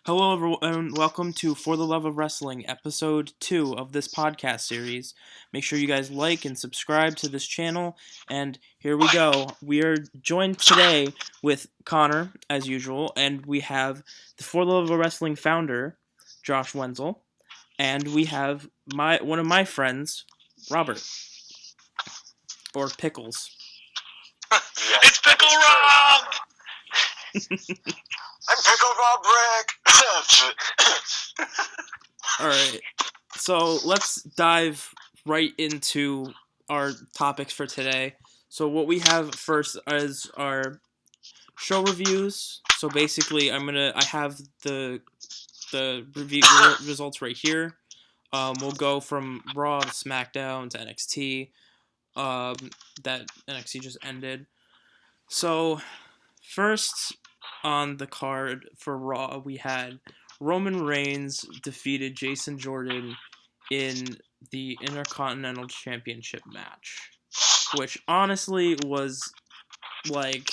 Hello, everyone. Welcome to For the Love of Wrestling, episode 2 of this podcast series. Make sure you guys like and subscribe to this channel. And here we go. We are joined today with Connor, as usual, and we have the For the Love of Wrestling founder, Josh Wenzel, and we have one of my friends, Robert, or Pickles. Yes, It's Pickle Rob! I'm Pickle Rob Rick! Alright, so let's dive right into our topics for today. So what we have first is our show reviews. So basically, I have the review results right here. We'll go from Raw to SmackDown to NXT. That NXT just ended. So first on the card for Raw, we had Roman Reigns defeated Jason Jordan in the Intercontinental Championship match, which honestly was like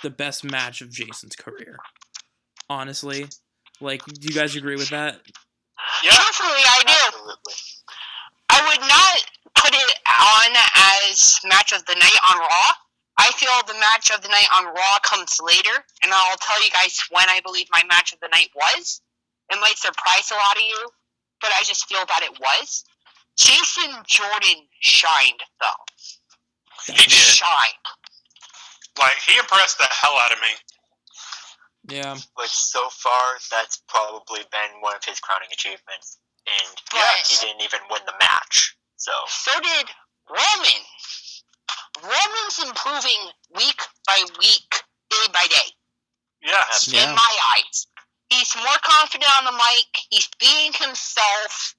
the best match of Jason's career. Honestly, like, do you guys agree with that? Yeah. Truthfully, I do. Absolutely. I would not put it on as match of the night on Raw. I feel the match of the night on Raw comes later, and I'll tell you guys when I believe my match of the night was. It might surprise a lot of you, but I just feel that it was. Jason Jordan shined, though. He did. Shined. Like, he impressed the hell out of me. Yeah. Like, so far, that's probably been one of his crowning achievements. And Yes. he didn't even win the match. So did Roman. Roman's improving week by week, day by day. Yes. Yeah. In my eyes. He's more confident on the mic. He's being himself.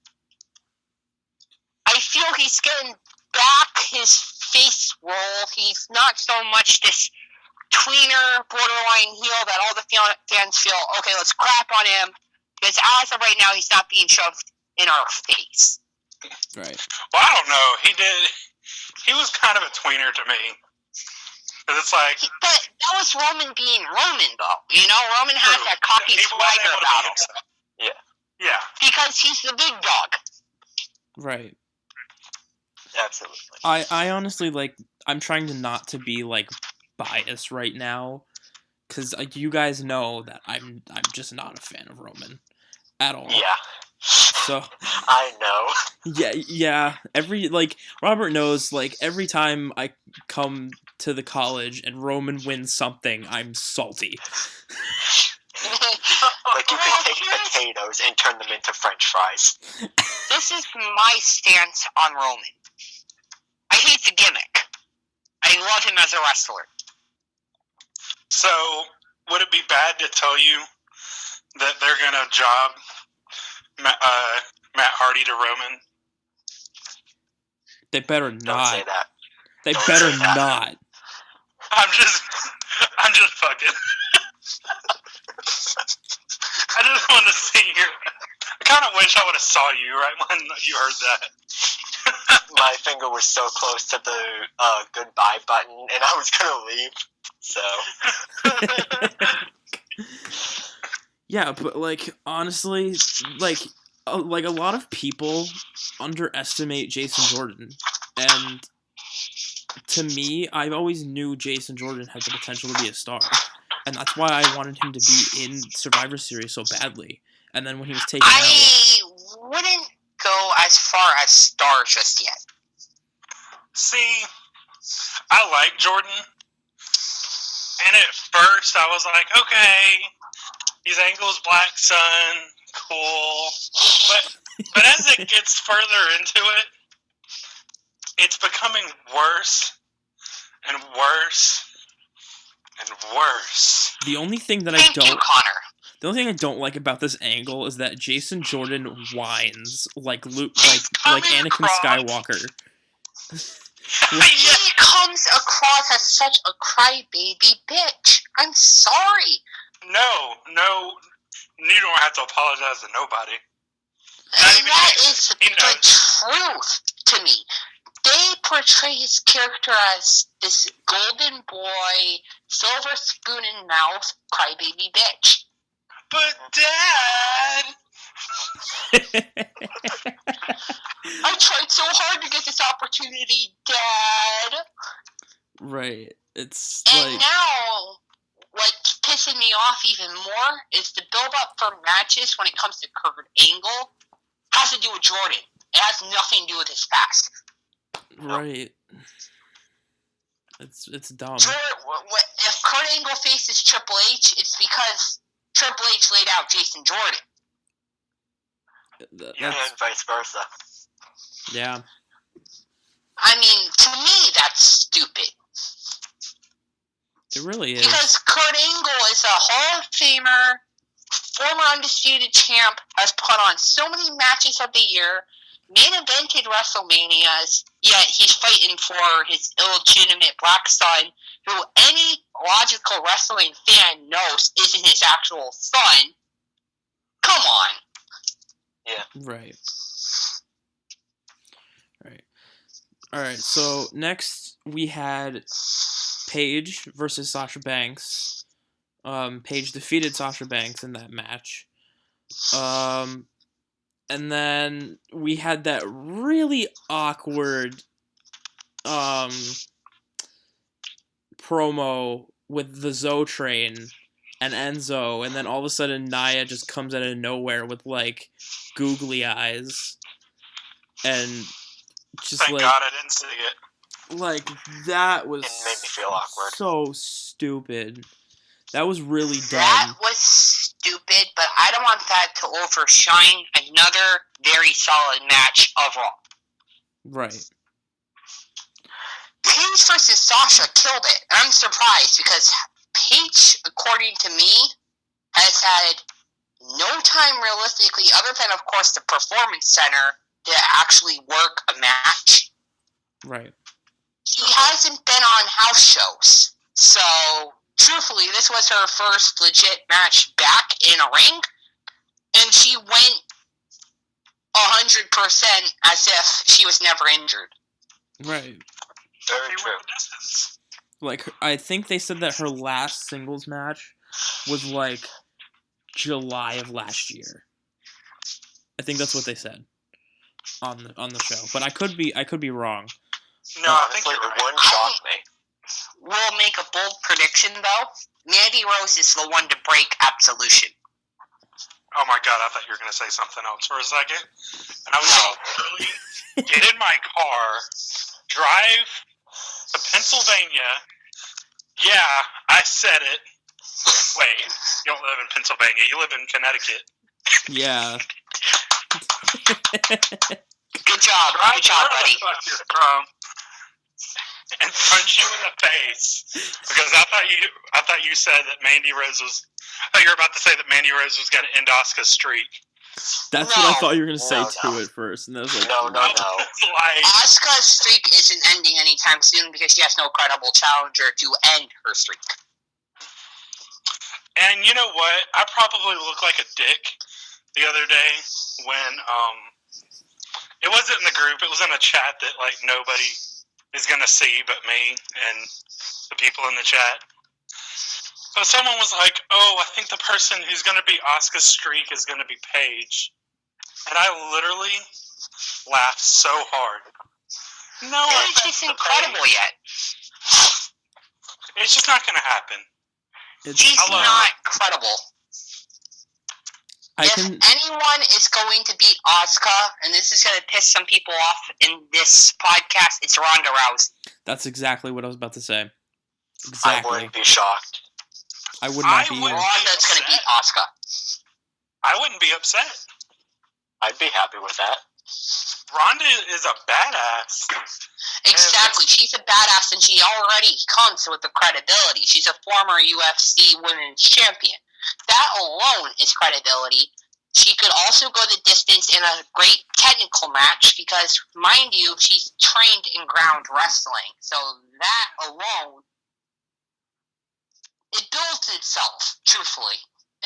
I feel he's getting back his face role. He's not so much this tweener, borderline heel that all the fans feel, okay, let's crap on him. Because as of right now, he's not being shoved in our face. Right. Well, I don't know. He was kind of a tweener to me. Because it's like... But that was Roman being Roman, though. You know, Roman has that cocky He wasn't swagger able to about be him. himself. Yeah. Because he's the big dog. Right. absolutely. I honestly, like, I'm trying to not to be like biased right now, because you guys know that I'm just not a fan of Roman at all. Yeah. So I know. yeah. Robert knows, like, every time I come to the college and Roman wins something, I'm salty. Like, you could take potatoes and turn them into french fries. This is my stance on Roman. I hate the gimmick. I love him as a wrestler. So, would it be bad to tell you that they're going to job Matt Hardy to Roman? They better Don't not. say that. They Don't better say that. not. I'm just fucking. I just want to see your... I kind of wish I would have saw you right when you heard that. My finger was so close to the goodbye button, and I was gonna leave. So Yeah, but, like, honestly, like a lot of people underestimate Jason Jordan, and to me, I always knew Jason Jordan had the potential to be a star, and that's why I wanted him to be in Survivor Series so badly. And then when he was taken out, I wouldn't go as far as star just yet. See, I like Jordan, and at first I was like, okay, he's Angle's black son, cool. But as it gets further into it, it's becoming worse and worse and worse. the only thing that Thank you, Connor. the only thing I don't like about this angle is that Jason Jordan whines like coming Anakin across- Skywalker. He comes across as such a crybaby bitch. I'm sorry. No, you don't have to apologize to nobody. Not And even that Jason. is He the knows. truth to me. They portray his character as this golden boy, silver spoon in mouth, crybaby bitch. But Dad. I tried so hard to get this opportunity, Dad. Right. It's And like now, what's pissing me off even more is the build-up for matches when it comes to Kurt Angle has to do with Jordan. It has nothing to do with his past. right. It's dumb. If Kurt Angle faces Triple H, it's because Triple H laid out Jason Jordan. And vice versa. Yeah. I mean, to me, that's stupid. It really is. Because Kurt Angle is a Hall of Famer, former undisputed champ, has put on so many matches of the year, main evented WrestleManias, yet he's fighting for his illegitimate black son, who any logical wrestling fan knows isn't his actual son. Come on. Right. Alright, so next we had Paige versus Sasha Banks. Paige defeated Sasha Banks in that match. And then we had that really awkward promo with the Zoe Train and Enzo, and then all of a sudden Nia just comes out of nowhere with like googly eyes, and just Thank like God I didn't see it. like that was It made me feel awkward. so stupid. That was really dumb. That was stupid, but I don't want that to overshine another very solid match of Raw. Right. Paige versus Sasha killed it. I'm surprised because Paige, according to me, has had no time realistically, other than, of course, the Performance Center, to actually work a match. Right. She hasn't been on house shows. So, truthfully, this was her first legit match back in a ring, and she went 100% as if she was never injured. Right. Very They true. went the distance. Like, I think they said that her last singles match was like July of last year. I think that's what they said on the show, but I could be wrong. No, I think Honestly, you're it right. wouldn't shock me. We'll make a bold prediction, though. Mandy Rose is the one to break Absolution. Oh my God, I thought you were going to say something else for a second. And I was going to literally get in my car, drive to Pennsylvania. Yeah, I said it. Wait, you don't live in Pennsylvania. You live in Connecticut. Yeah. Good job, buddy. Fuck you're from. And punch you in the face because I thought you said that Mandy Rose was. I thought you were about to say that Mandy Rose was going to end Asuka's streak. That's what I No. thought you were gonna say No, too no. at first, and I was like, No. Like, Asuka's streak isn't ending anytime soon because she has no credible challenger to end her streak. and you know what? I probably looked like a dick the other day when it wasn't in the group. It was in a chat that like nobody is gonna see but me and the people in the chat. So someone was like, "Oh, I think the person who's gonna be Asuka's streak is gonna be Paige," and I literally laughed so hard. No, Paige is incredible yet. It's just not gonna happen. She's Hello. not credible. I If can. anyone is going to beat Asuka, and this is going to piss some people off in this podcast, it's Ronda Rousey. That's exactly what I was about to say. I Exactly. wouldn't be shocked. I would not I be would- either. Ronda's going to beat Asuka. I wouldn't be upset. I'd be happy with that. Ronda is a badass. Exactly. She's a badass, and she already comes with the credibility. She's a former UFC women's champion. That alone is credibility. She could also go the distance in a great technical match because, mind you, she's trained in ground wrestling. So that alone, it builds itself, truthfully,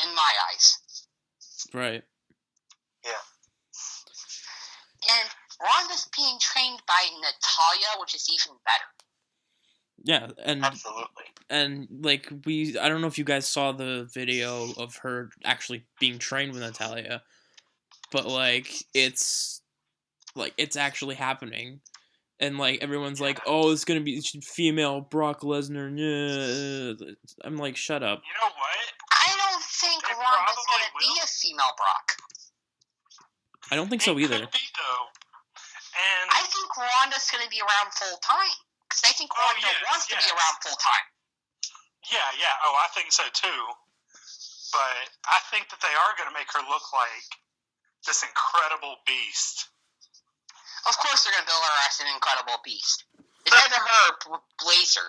in my eyes. Right. And Ronda's being trained by Natalia, which is even better. Yeah, Absolutely. and like I don't know if you guys saw the video of her actually being trained with Natalia, but like it's actually happening. And like everyone's like, "Oh, it's gonna be female Brock Lesnar." Yeah. I'm like, "Shut up." You know what? I don't think They Ronda's probably gonna be will. a female Brock. I don't think so It either. could be, though. And I think Ronda's gonna be around full time. Because I think Ronda wants to be around full time. yeah. Oh, I think so too. But I think that they are going to make her look like this incredible beast. Of course they're gonna build her as an incredible beast. It's either her or Blazer.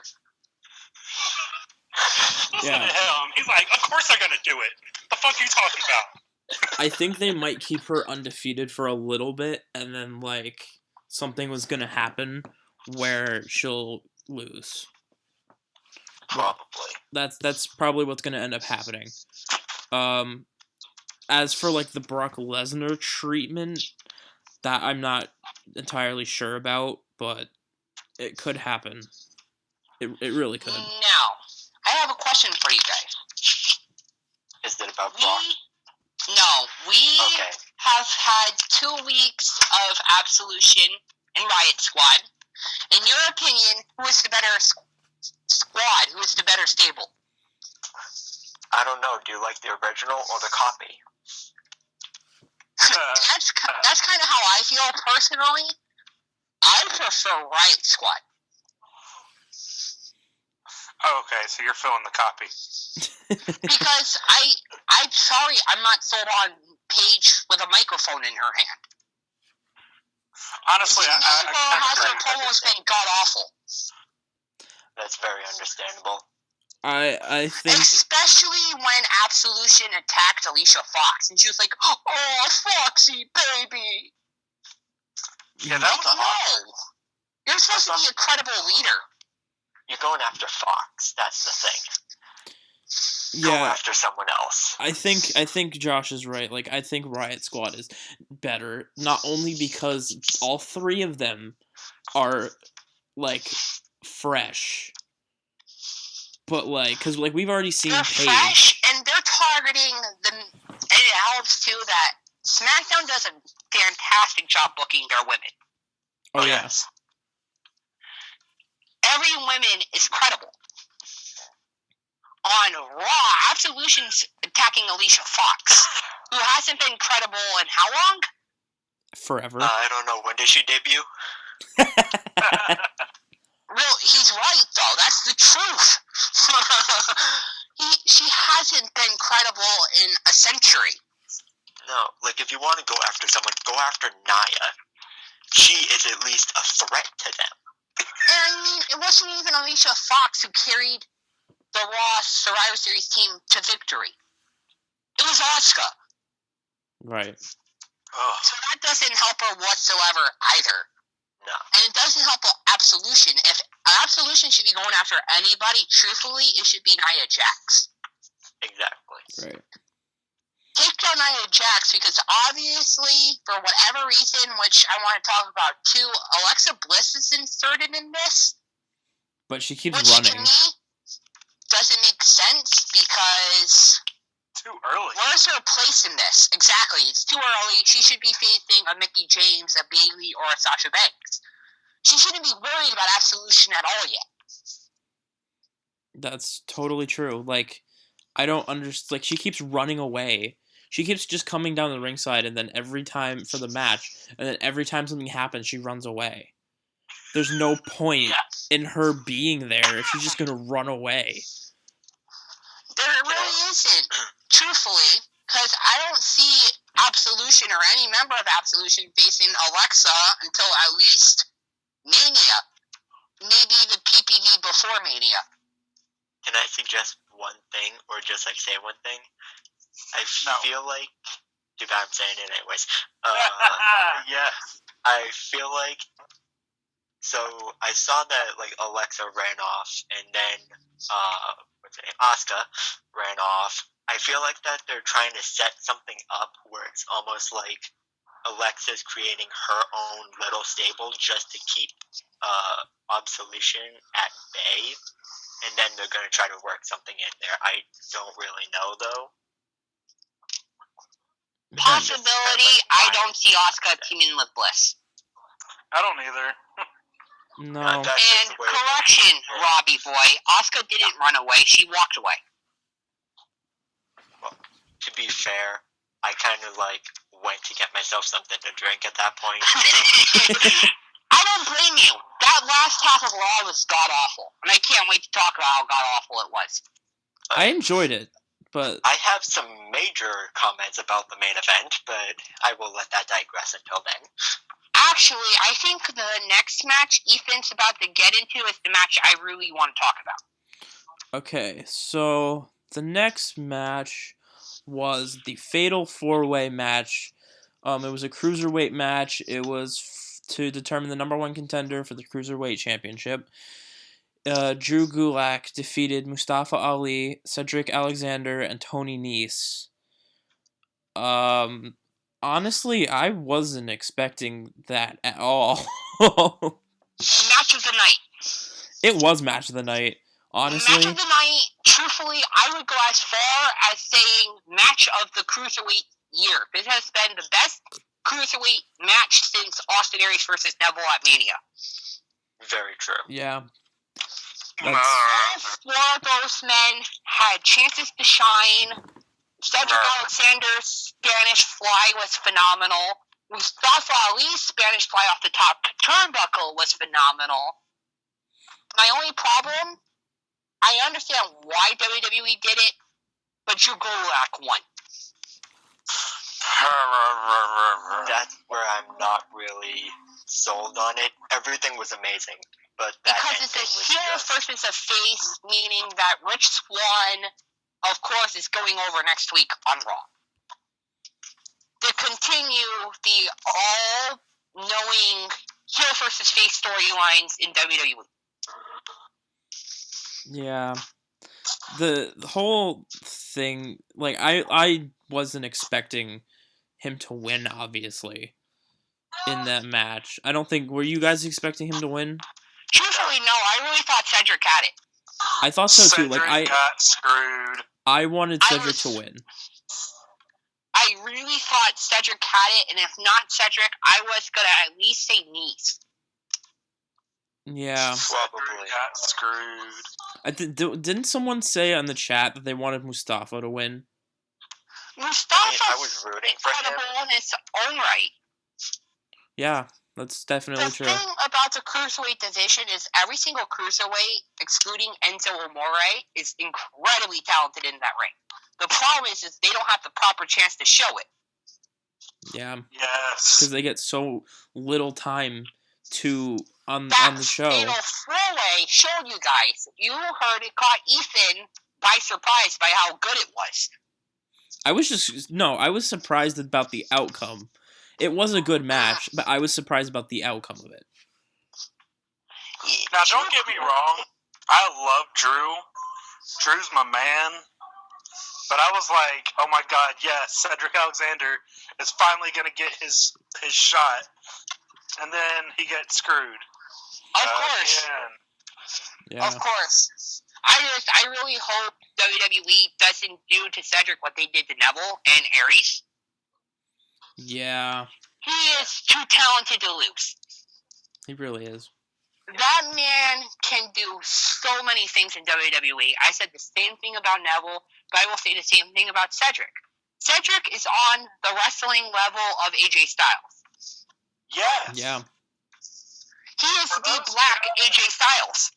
Listen to him. He's like, of course they're going to do it. The fuck are you talking about? I think they might keep her undefeated for a little bit, and then like something was gonna happen where she'll lose. Probably. That's probably what's gonna end up happening. As for like the Brock Lesnar treatment, that I'm not entirely sure about, but it could happen. It really could. Now, I have a question for you guys. Is it about Brock? We Okay. have had 2 weeks of Absolution and Riot Squad. In your opinion, who is the better squad? Who is the better stable? I don't know. Do you like the original or the copy? That's kind of how I feel personally. I prefer Riot Squad. Oh, okay, so you're filling the copy. Because I'm sorry, I'm not sold on Paige with a microphone in her hand. Honestly, The neighbor has her promos been god awful. That's very understandable. I think Especially when Absolution attacked Alicia Fox, and she was like, "Oh, Foxy, baby." Yeah, that was awesome. No, you're supposed to be a credible leader. You're going after Fox. That's the thing. Go yeah. after someone else. I think Josh is right. Like I think Riot Squad is better, not only because all three of them are like fresh, but like because like we've already seen They're Paige. fresh, and they're targeting the. And it helps too that SmackDown does a fantastic job booking their women. Oh yeah. Every woman is credible. On Raw, Absolution's attacking Alicia Fox, who hasn't been credible in how long? Forever. I don't know. When did she debut? Real, he's right though. That's the truth. She hasn't been credible in a century. No. Like, if you want to go after someone, go after Nia. She is at least a threat to them. And I mean, it wasn't even Alicia Fox who carried the Raw Survivor Series team to victory. It was Asuka. Right. So that doesn't help her whatsoever either. No. And it doesn't help Absolution. If Absolution should be going after anybody, truthfully, it should be Nia Jax. Exactly. Right. Take down Nia Jax because obviously, for whatever reason, which I want to talk about too, Alexa Bliss is inserted in this. But she keeps Which running. to me doesn't make sense because Too early. where's her place in this? Exactly, it's too early. She should be facing a Mickie James, a Bayley, or a Sasha Banks. She shouldn't be worried about Absolution at all yet. That's totally true. Like, I don't understand. Like, she keeps running away. She keeps just coming down the ringside, and then every time for the match, and then every time something happens, she runs away. There's no point in her being there if she's just gonna run away. There really isn't, truthfully, because I don't see Absolution or any member of Absolution facing Alexa until at least Mania. Maybe the PPV before Mania. Can I suggest one thing, or just like say one thing? I feel like, I'm saying it anyways. Yes. I feel like, so I saw that like Alexa ran off, and then Asuka ran off. I feel like that they're trying to set something up where it's almost like Alexa's creating her own little stable just to keep obsolescence at bay, and then they're going to try to work something in there. I don't really know, though. Possibility, I don't see Asuka teaming with Bliss. I don't either. No. That's just And the way it correction, is. Robbie boy, Asuka didn't run away, she walked away. Well, to be fair, I kind of went to get myself something to drink at that point. I don't blame you. That last half of Raw was god-awful, and I can't wait to talk about how god-awful it was. I enjoyed it, but I have some major comments about the main event, but I will let that digress until then. Actually, I think the next match Ethan's about to get into is the match I really want to talk about. okay, so the next match was the Fatal 4-Way match. It was a cruiserweight match. It was to determine the number one contender for the Cruiserweight Championship. Drew Gulak defeated Mustafa Ali, Cedric Alexander, and Tony Nese. Honestly, I wasn't expecting that at all. Match of the night. It was match of the night, honestly. Match of the night, truthfully, I would go as far as saying match of the Cruiserweight year. This has been the best Cruiserweight match since Austin Aries versus Neville at Mania. Very true. Yeah. All four of those men had chances to shine. Cedric Alexander's Spanish fly was phenomenal. Mustafa Ali's Spanish fly off the top turnbuckle was phenomenal. My only problem, I understand why WWE did it, but Drew Gulak won. That's where I'm not really sold on it. Everything was amazing, but that Because it's a ending was heel just... versus a face, meaning that Rich Swann, of course, is going over next week on Raw. To continue the all-knowing heel versus face storylines in WWE. Yeah. The whole thing, I wasn't expecting him to win, obviously, in that match. I don't think, were you guys expecting him to win? Truthfully, no, I really thought Cedric had it. I thought so too. Cedric got screwed. I wanted Cedric to win. I really thought Cedric had it, and if not Cedric, I was going to at least say Nese. Yeah. Probably. Got screwed. Didn't someone say on the chat that they wanted Mustafa to win? Mustafa's I was rooting for him. incredible in its own right. Yeah, that's definitely The true. thing about the Cruiserweight division is every single Cruiserweight, excluding Enzo Amore, is incredibly talented in that ring. The problem is they don't have the proper chance to show it. Yeah, Yes. because they get so little time on That the show. Fatal 4-Way showed you guys. You heard it caught Ethan by surprise by how good it was. I was surprised about the outcome. It was a good match, but I was surprised about the outcome of it. Now, don't get me wrong. I love Drew. Drew's my man. But I was like, oh my god, yes, Cedric Alexander is finally going to get his shot. And then he gets screwed. Of course. Yeah. Of course. I really hope WWE doesn't do to Cedric what they did to Neville and Aries. Yeah, He is too talented to lose. he really is. That man can do so many things in WWE. I said the same thing about Neville, but I will say the same thing about Cedric. Cedric is on the wrestling level of AJ Styles. Yes. Yeah. He is the black AJ Styles.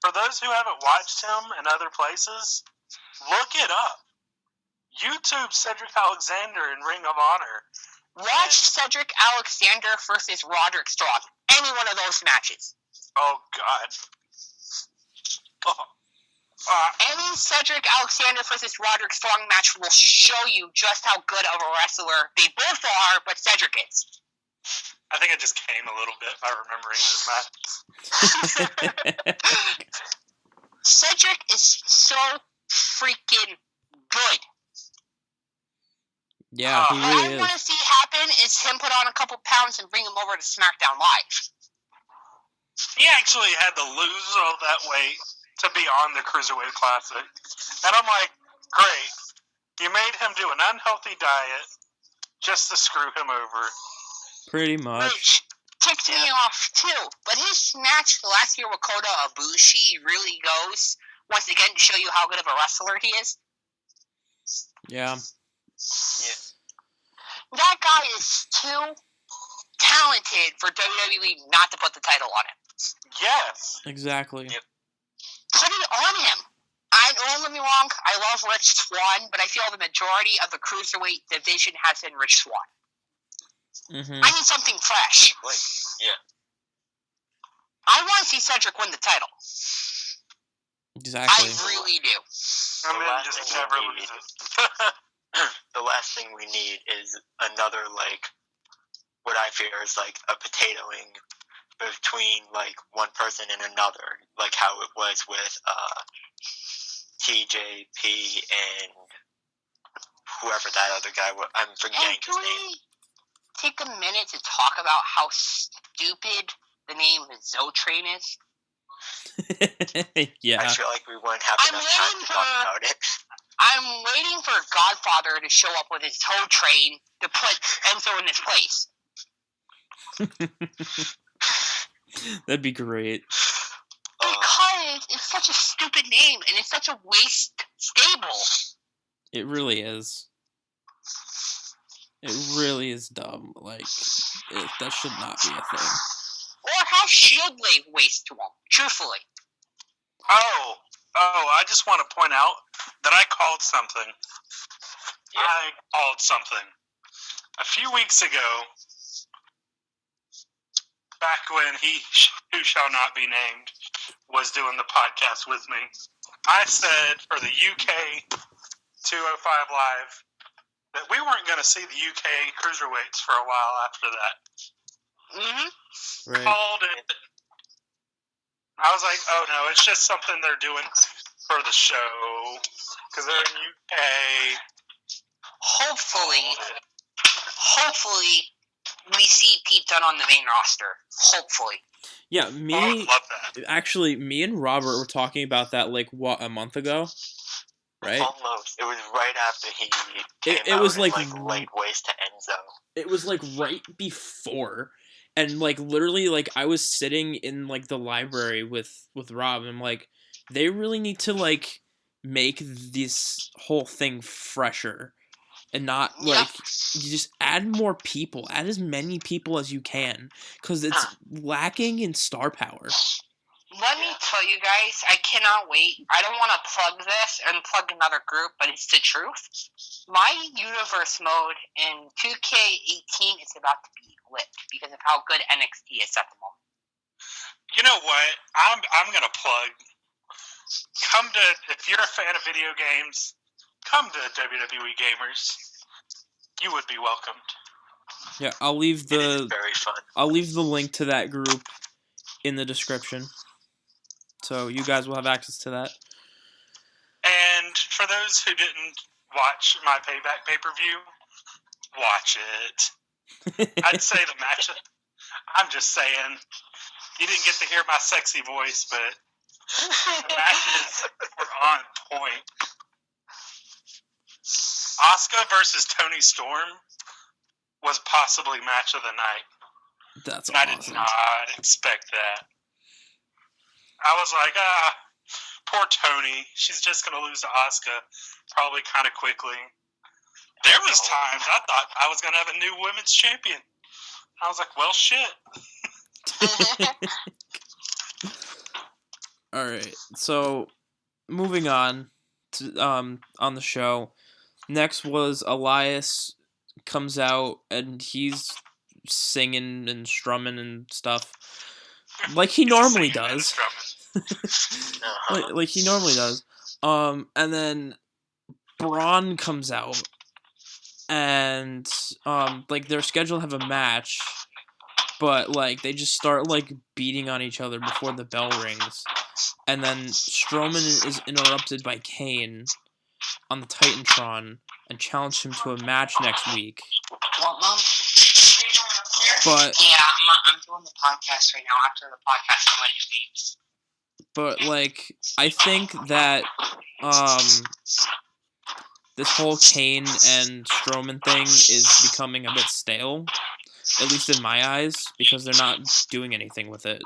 For those who haven't watched him in other places, look it up. YouTube Cedric Alexander in Ring of Honor. Watch Cedric Alexander versus Roderick Strong. Any one of those matches. Oh, God. Oh. Any Cedric Alexander versus Roderick Strong match will show you just how good of a wrestler they both are, but Cedric is. I think I just came a little bit by remembering this match. Cedric is so freaking good. Yeah, he What really I want to is. see happen is him put on a couple pounds and bring him over to SmackDown Live. he actually had to lose all that weight to be on the Cruiserweight Classic. And I'm like, great. You made him do an unhealthy diet just to screw him over. Pretty much. Which ticked me off too. But his match last year with Kota Ibushi really goes, once again, to show you how good of a wrestler he is. Yeah. That guy is too talented for WWE not to put the title on him. Yes. Exactly. Yep. Put it on him. Don't get me wrong, I love Rich Swann, but I feel the majority of the Cruiserweight division has been Rich Swann. Mm-hmm. I need something fresh. Yeah. I want to see Cedric win the title. Exactly. I really do. I mean, just never lose it. The last thing we need is another, like, what I fear is, like, a potatoing between, like, one person and another, like how it was with TJP and whoever that other guy was. I'm forgetting And his can name. we take a minute to talk about how stupid the name Zotrain is? Yeah. I feel like we wouldn't have I'm enough time to waiting talk for- about it. I'm waiting for Godfather to show up with his tow train to put Enzo in his place. That'd be great. Because it's such a stupid name, and it's such a waste stable. It really is. It really is dumb. Like, that should not be a thing. Or how Shield lay waste to him, truthfully. Oh, I just want to point out that I called something. Yeah. I called something. A few weeks ago, back when he who shall not be named was doing the podcast with me, I said for the UK 205 Live that we weren't going to see the UK cruiserweights for a while after that. Mm-hmm. Right. Called it. I was like, oh no, it's just something they're doing for the show because they're in UK. Hopefully, we see Pete Dunne on the main roster. Hopefully. Yeah, I would me love that. actually, me and Robert were talking about that like a month ago, right? Almost. It was right after he came It out was and, like laid waste to Enzo. It was like right before, and like literally like I was sitting in like the library with Rob, and I'm like, they really need to like make this whole thing fresher. And not, like, you just add more people. Add as many people as you can. Because it's lacking in star power. Let me tell you guys, I cannot wait. I don't want to plug this and plug another group, but it's the truth. My universe mode in 2K18 is about to be lit because of how good NXT is at the moment. You know what? I'm gonna plug. If you're a fan of video games, come to WWE Gamers. You would be welcomed. Yeah, I'll leave It is the very fun. link to that group in the description. So you guys will have access to that. And for those who didn't watch my Payback pay-per-view, watch it. I'd say the match. I'm just saying, you didn't get to hear my sexy voice, but the matches were on point. Asuka versus Toni Storm was possibly match of the night. That's And I did awesome. not expect that. I was like, poor Toni. She's just going to lose to Asuka probably kind of quickly. There was times I thought I was going to have a new women's champion. I was like, well, shit. All right. So moving on to on the show. Next was Elias comes out and he's singing and strumming and stuff like he normally does. like he normally does. And then Braun comes out and like they're scheduled to have a match, but like they just start like beating on each other before the bell rings. And then Strowman is interrupted by Kane on the Titantron and challenged him to a match next week. What, Mom? But Yeah, I'm doing the podcast right now. After the podcast, I'm going to do games. But like, I think that this whole Kane and Strowman thing is becoming a bit stale, at least in my eyes, because they're not doing anything with it.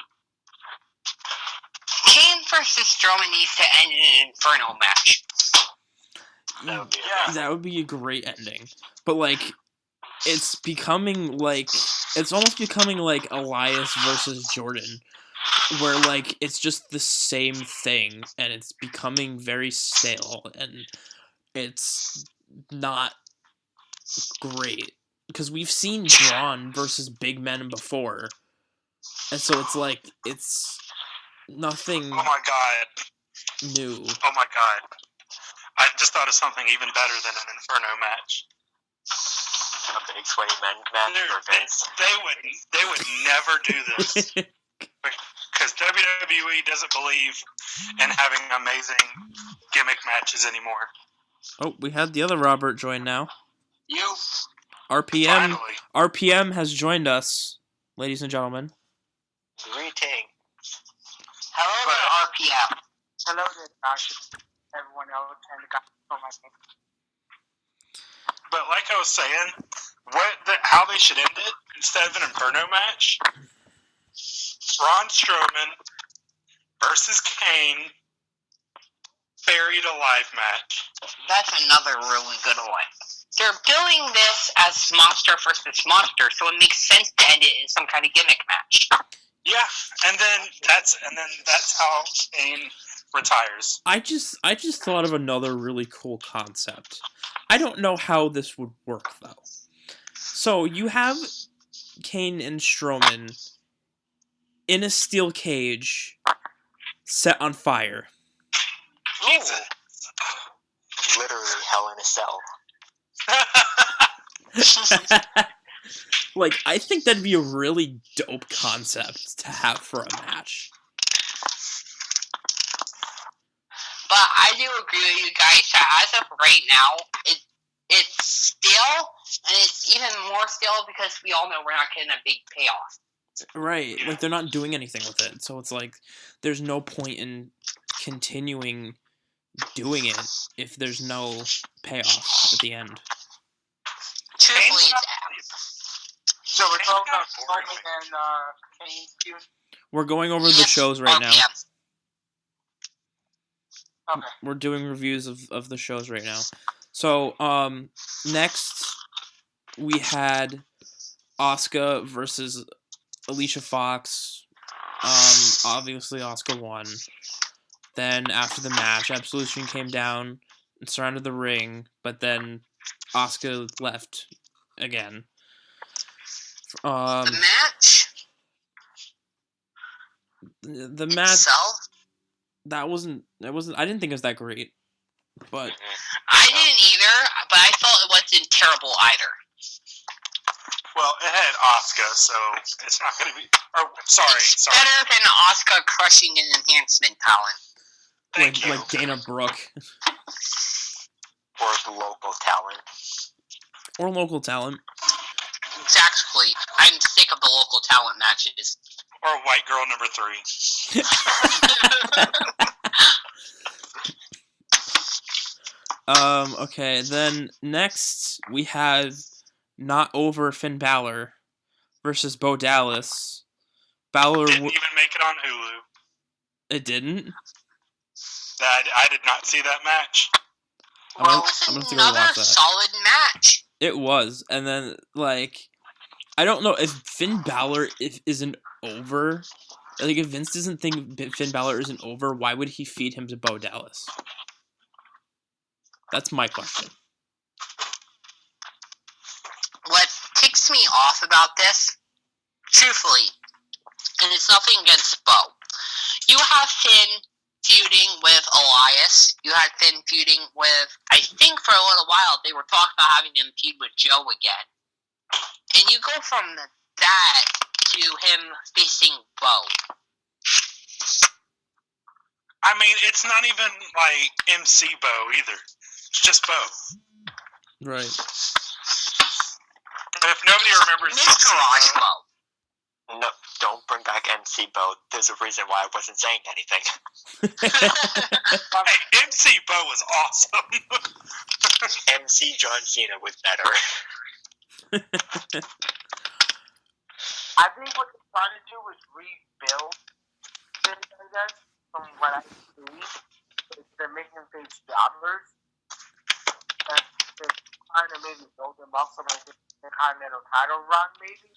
Kane versus Strowman needs to end in an Inferno match. That would be a great ending. But like, it's almost becoming like Elias versus Jordan, where like it's just the same thing and it's becoming very stale and it's not great because we've seen Braun versus big men before, and so it's like it's nothing Oh my god. new. Oh my god. I just thought of something even better than an Inferno match. A big sweaty men match for Vince. They would never do this. Because WWE doesn't believe in having amazing gimmick matches anymore. Oh, we had the other Robert join now. You. RPM Finally. RPM has joined us, ladies and gentlemen. Greeting. Hello there, RPM. Hello there, Josh. Everyone else and the guy on my name. But like I was saying, how they should end it, instead of an Inferno match, Braun Strowman versus Kane, buried alive match. That's another really good one. They're billing this as monster versus monster, so it makes sense to end it in some kind of gimmick match. Yeah, and then that's how Kane retires. I just thought of another really cool concept. I don't know how this would work though. So you have Kane and Strowman in a steel cage set on fire. Jesus. Literally hell in a cell. Like, I think that'd be a really dope concept to have for a match. But I do agree with you guys that as of right now, it's still, and it's even more still because we all know we're not getting a big payoff. Right, like they're not doing anything with it, so it's like there's no point in continuing doing it if there's no payoff at the end. Truthfully, So we're talking about Strowman and Kane feud. We're going over the shows right now. Okay. We're doing reviews of the shows right now. So, next we had Asuka versus Alicia Fox. Obviously Asuka won. Then after the match, Absolution came down and surrounded the ring, but then Asuka left again. the match The match itself, that wasn't I didn't think it was that great, but I didn't either, but I felt it wasn't terrible either. Well, it had Asuka, so it's not going to be... Oh, sorry. Better than Asuka crushing an enhancement talent. Thank you. like Dana Brooke Or the local talent. or local talent. Exactly. I'm sick of the local talent matches. Or White Girl number 3. Okay, then next we have Not Over Finn Balor versus Bo Dallas. Balor Didn't even make it on Hulu. it didn't. I did not see that match. I'm Well, gonna it have was to go another watch that. solid match. It was, and then like I don't know if Finn Balor isn't over. Like if Vince doesn't think Finn Balor isn't over, why would he feed him to Bo Dallas? That's my question. What ticks me off about this, truthfully, and it's nothing against Bo. You have Finn feuding with Elias. You had Finn feuding with, I think for a little while, they were talking about having him feud with Joe again. And you go from that to him facing Bo. I mean, it's not even like MC Bo either. It's just Bo. Right. And if nobody remembers Mr. Bo. No, don't bring back MC Bo. There's a reason why I wasn't saying anything. Hey, MC Bo was awesome. MC John Cena was better. I think what they're trying to do is rebuild this, I guess, from what I see. They're making them face jobbers. And they're trying to maybe build them up for like the Continental title run, maybe.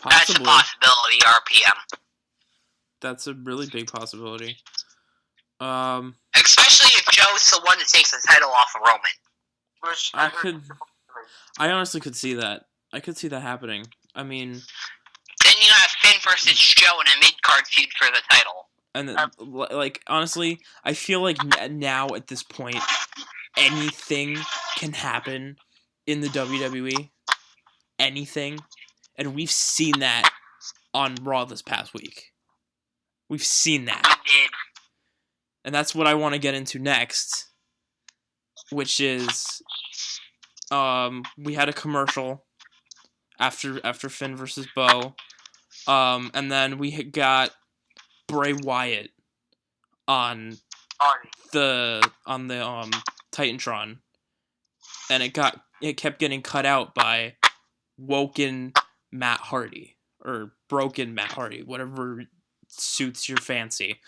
That's a Possibly. possibility, RPM. That's a really big possibility. Especially if Joe's the one that takes the title off of Roman. Which I heard could. I honestly could see that. I could see that happening. I mean, Then you have Finn versus Joe in a mid-card feud for the title. and like honestly, I feel like now at this point, anything can happen in the WWE. Anything, and we've seen that on Raw this past week. We've seen that. We did. And that's what I want to get into next, which is, we had a commercial after Finn versus Bo, and then we got Bray Wyatt on the Titantron, and it kept getting cut out by woken Matt Hardy or broken Matt Hardy, whatever suits your fancy.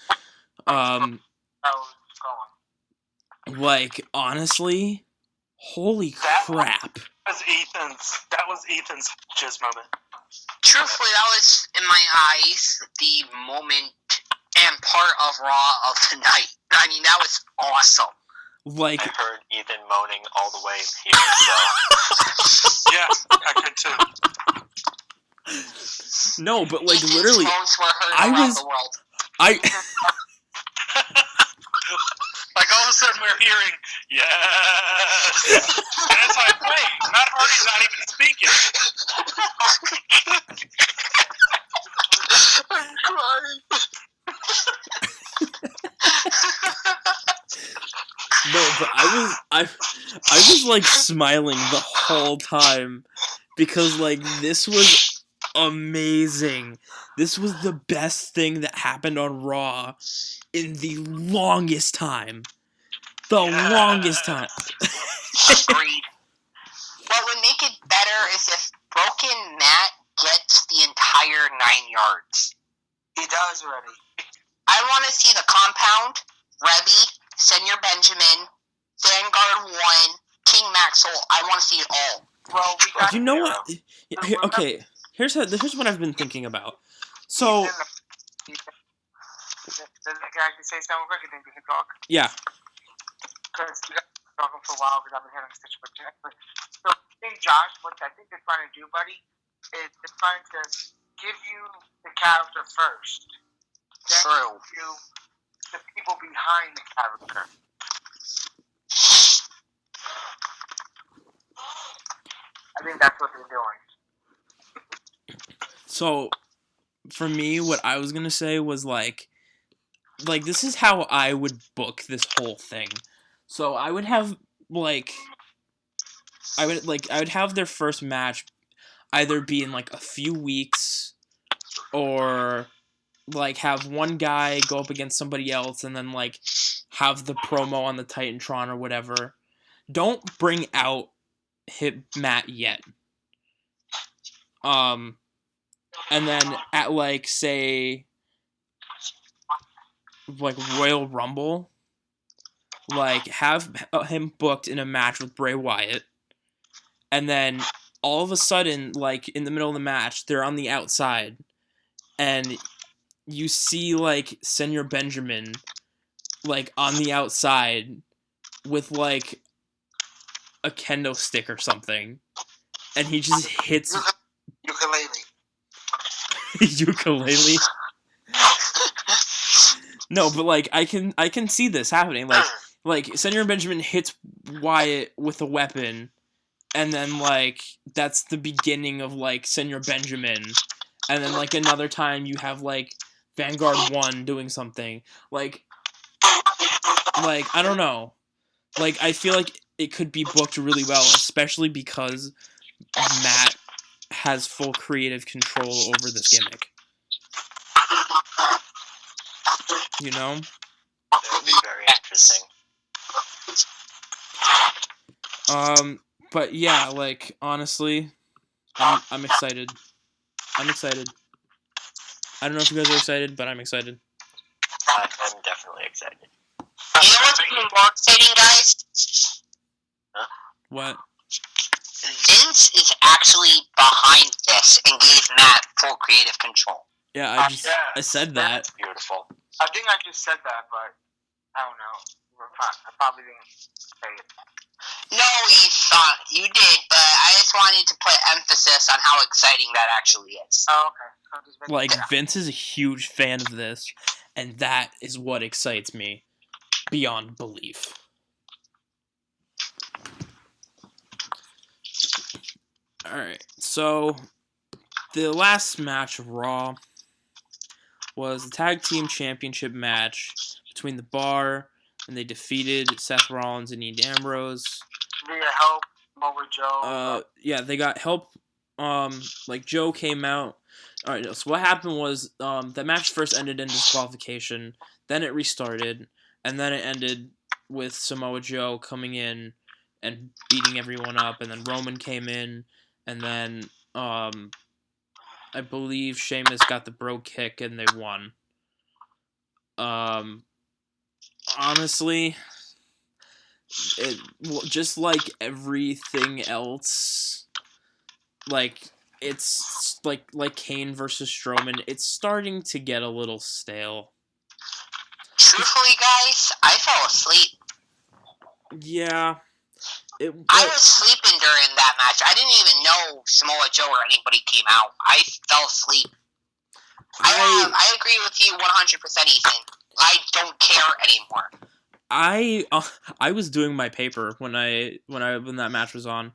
Like, honestly, holy crap. That was Ethan's jizz moment. Truthfully, that was, in my eyes, the moment and part of Raw of the night. I mean, that was awesome. Like, I heard Ethan moaning all the way here, so... Yeah, I could too. no, but like, Ethan's literally, moans were heard I around was- the world. Like all of a sudden we're hearing, yes. And it's like, wait, Matt Hardy's not even speaking. I'm crying. no, but I was like smiling the whole time because like this was amazing. This was the best thing that happened on Raw in the longest time. Longest time. Agreed. What would make it better is if Broken Matt gets the entire 9 yards. He does already. I want to see the Compound, Rebby, Senior Benjamin, Vanguard 1, King Maxwell. I want to see it all. Well, we got You know what? Okay, here's what I've been thinking about. So, Can I just say something quick and then we can talk? yeah. Because we got talking for a while because I've been hearing such a good. So, I think Josh, what I think they're trying to do, buddy, is they're trying to give you the character first. Then True. give you the people behind the character. I think that's what they're doing. So, for me, what I was gonna say was like this is how I would book this whole thing. So I would have I would have their first match either be in like a few weeks, or like have one guy go up against somebody else and then like have the promo on the Titantron or whatever. Don't bring out Hip Matt yet. And then at like say like Royal Rumble, like have him booked in a match with Bray Wyatt, and then all of a sudden, like in the middle of the match, they're on the outside, and you see like Senior Benjamin like on the outside with like a kendo stick or something, and he just hits Ukulele. ukulele. No, but like I can see this happening. Like Senior Benjamin hits Wyatt with a weapon, and then like that's the beginning of like Senior Benjamin, and then like another time you have like Vanguard 1 doing something. Like I don't know. Like I feel like it could be booked really well, especially because Matt has full creative control over this gimmick. You know? That would be very interesting. But yeah, like honestly, I'm excited. I'm excited. I don't know if you guys are excited, but I'm excited. I'm definitely excited. You know what's even more exciting, guys? What? Vince is actually behind this and gave Matt full creative control. Yeah, I said that. That's beautiful. I think I just said that, but I don't know. I probably didn't say it. No, you thought you did, but I just wanted to put emphasis on how exciting that actually is. Oh, okay. So just Vince- Like, Vince is a huge fan of this, and that is what excites me beyond belief. Alright, so the last match of Raw was the Tag Team Championship match between The Bar, and they defeated Seth Rollins and Dean Ambrose. Did you help Mower Joe? Yeah, they got help. Like Joe came out. All right, so what happened was the match first ended in disqualification, then it restarted, and then it ended with Samoa Joe coming in and beating everyone up, and then Roman came in, and then I believe Sheamus got the bro kick and they won. Honestly, just like everything else, like it's like Kane versus Strowman, it's starting to get a little stale. Truthfully, guys, I fell asleep. Yeah. I was sleeping during that match. I didn't even know Samoa Joe or anybody came out. I fell asleep. I agree with you 100%, Ethan. I don't care anymore. I was doing my paper when that match was on,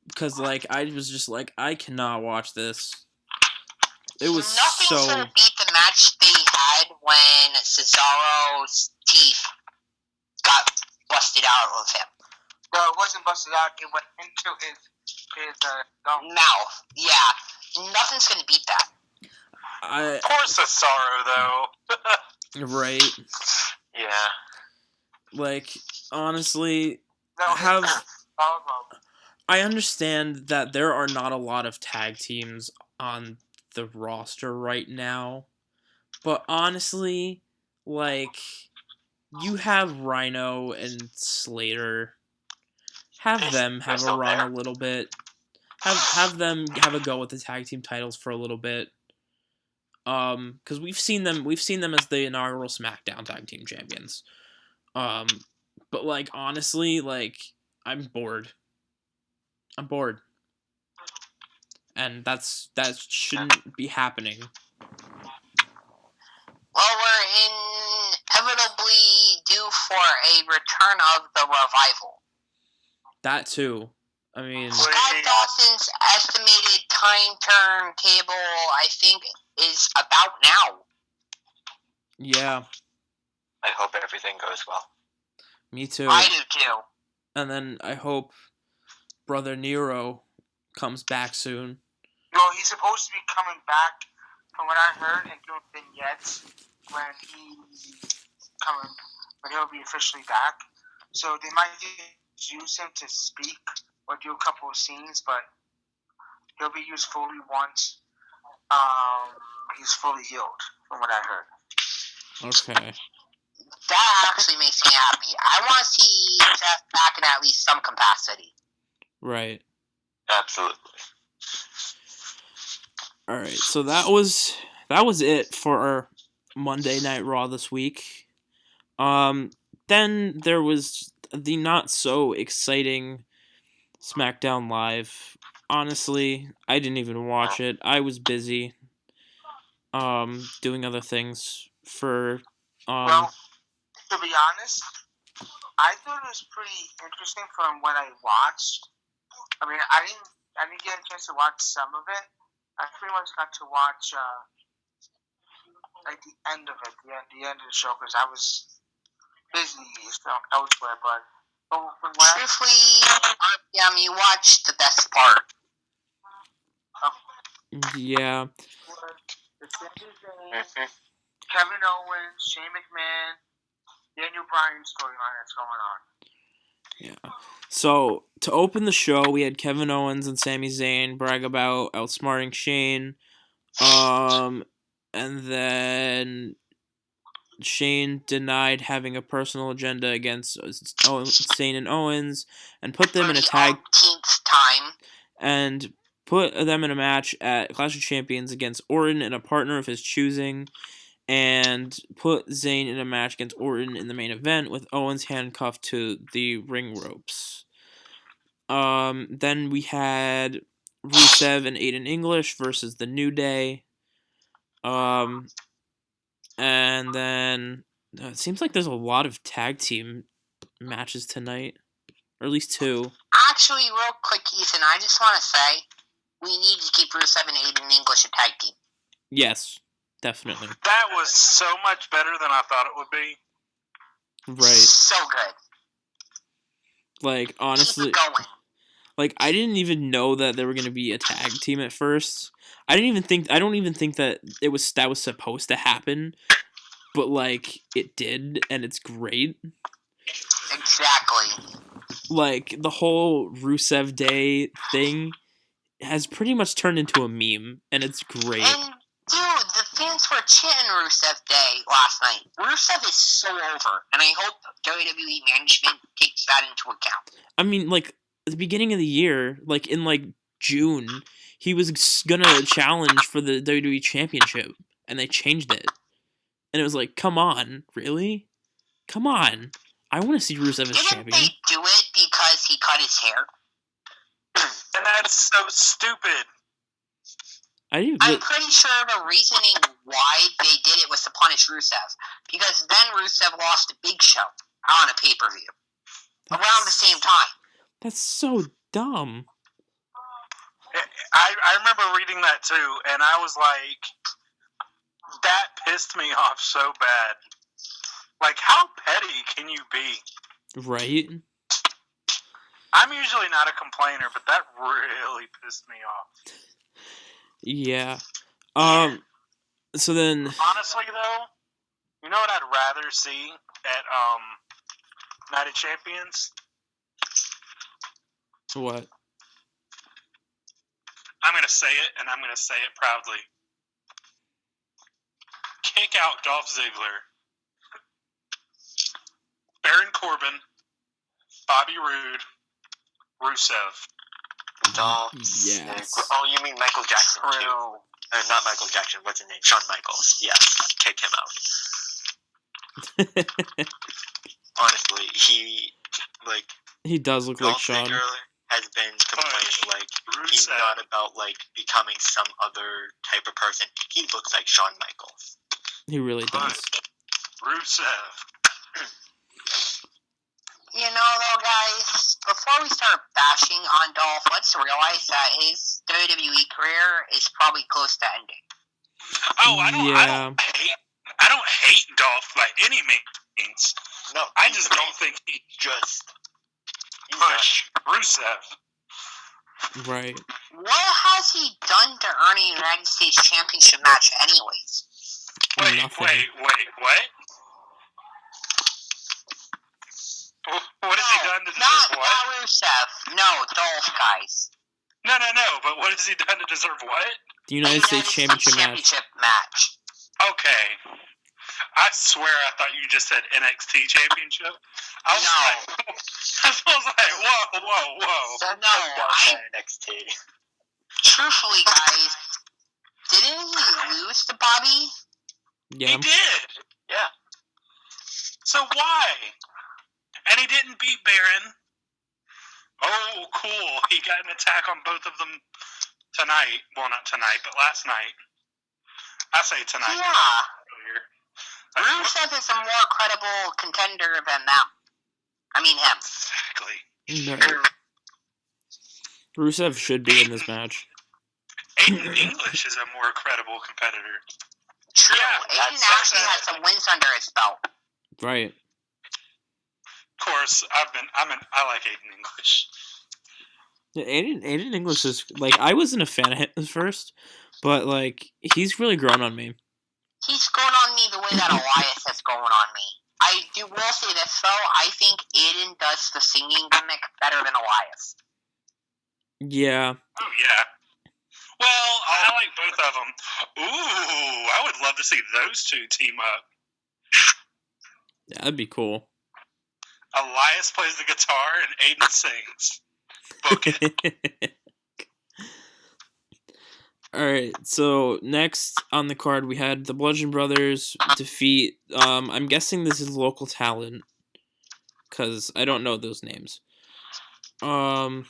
because like I was just like, I cannot watch this. It was Nothing's gonna beat the match they had when Cesaro's teeth got busted out of him. No, it wasn't busted out. It went into his mouth. Yeah, nothing's gonna beat that. Poor Cesaro, though. Right. Yeah. Like, honestly, no, I understand that there are not a lot of tag teams on the roster right now, but honestly, like, you have Rhino and Slater. Have them have a run a little bit. Have them have a go with the tag team titles for a little bit. Because we've seen them as the inaugural SmackDown tag team champions. But like honestly, like I'm bored. And that shouldn't be happening. Well, we're inevitably due for a return of the revival. That too. I mean, Scott Dawson's estimated time turntable, I think, is about now. Yeah. I hope everything goes well. Me too. I do too. And then I hope Brother Nero comes back soon. No, he's supposed to be coming back, from what I heard, and doing vignettes when he'll be officially back. So they might use him to speak or do a couple of scenes, but he'll be used fully once he's fully healed, from what I heard. Okay. That actually makes me happy. I want to see Seth back in at least some capacity. Right. Absolutely. All right. So that was it for our Monday Night Raw this week. Then there was the not so exciting SmackDown Live. Honestly, I didn't even watch it. I was busy doing other things for Well, to be honest, I thought it was pretty interesting from what I watched. I mean, I didn't get a chance to watch some of it. I pretty much got to watch like the end of it, the end of the show, because I was busy elsewhere. But from what Truthfully, RPM, you watched the best part. Yeah. was the Sami Zayn, Mhm. Kevin Owens, Shane McMahon, Daniel Bryan storyline that's going on. Yeah. So to open the show, we had Kevin Owens and Sami Zayn brag about outsmarting Shane. And then Shane denied having a personal agenda against Zayn and Owens, and put them For in a the tag umpteenth time. and put them in a match at Clash of Champions against Orton and a partner of his choosing, and put Zayn in a match against Orton in the main event with Owens handcuffed to the ring ropes. Then we had Rusev and Aiden English versus the New Day. And then it seems like there's a lot of tag team matches tonight, or at least 2. Actually, real quick, Ethan, I just want to say we need to keep Rusev and Aiden English a tag team. Yes, definitely. That was so much better than I thought it would be. Right. So good. Like, honestly, Keep it going. like, I didn't even know that they were gonna be a tag team at first. I don't even think that that was supposed to happen, but like it did, and it's great. Exactly. Like the whole Rusev Day thing has pretty much turned into a meme, and it's great. And dude, the fans were chanting Rusev Day last night. Rusev is so over, and I hope WWE management takes that into account. I mean, like at the beginning of the year, like in like June, he was gonna challenge for the WWE Championship, and they changed it. And it was like, come on, really? Come on. I want to see Rusev as Didn't champion. they do it because he cut his hair? And that's so stupid. I I'm pretty sure the reasoning why they did it was to punish Rusev. Because then Rusev lost a Big Show on a pay-per-view. Around the same time. That's so dumb. I remember reading that too, and I was like, that pissed me off so bad. Like, how petty can you be? Right? I'm usually not a complainer, but that really pissed me off. Yeah. So then, Honestly, though, you know what I'd rather see at Night of Champions? what? I'm going to say it, and I'm going to say it proudly. Kick out Dolph Ziggler, Baron Corbin, Bobby Roode, Rusev. Dolph Yes. Ziggler. Oh, you mean Michael Jackson too? Not Michael Jackson. What's his name? Shawn Michaels. Yes, kick him out. Honestly, He does look like Dolph Shawn. Ziggler has been complaining like he's Rusev. not about like becoming some other type of person. He looks like Shawn Michaels. He really does. Rusev. You know, though, guys, before we start bashing on Dolph, let's realize that his WWE career is probably close to ending. Oh, I don't hate Dolph by any means. No, I just don't think he just push Rusev. Right. What has he done to earn a United States Championship match anyways? Wait, Nothing. what? What has he done to deserve Not what? Rusev. No, Dolph, guys. No, but what has he done to deserve what? The United States Championship match. Okay. I swear I thought you just said NXT Championship. I was like, whoa. So No, NXT. Truthfully, guys, didn't he lose to Bobby? Yeah. He did. Yeah. So why? And he didn't beat Baron. Oh, cool. He got an attack on both of them tonight. Well, not tonight, but last night. I say tonight. Yeah. Rusev is a more credible contender than them. I mean him. Exactly. No. Rusev should be in this match. Aiden English is a more credible competitor. True. Yeah, Aiden actually has some wins under his belt. Right. Of course, I like Aiden English. Yeah, Aiden English is like I wasn't a fan of him at first, but like he's really grown on me. He's grown on me the way that Elias has grown on me. I will say this though, I think Aiden does the singing gimmick better than Elias. Yeah. Oh yeah. Well, I like both of them. Ooh, I would love to see those two team up. Yeah, that'd be cool. Elias plays the guitar and Aiden sings. Book it. Alright, so next on the card we had the Bludgeon Brothers defeat, I'm guessing this is local talent, because I don't know those names. Oh no,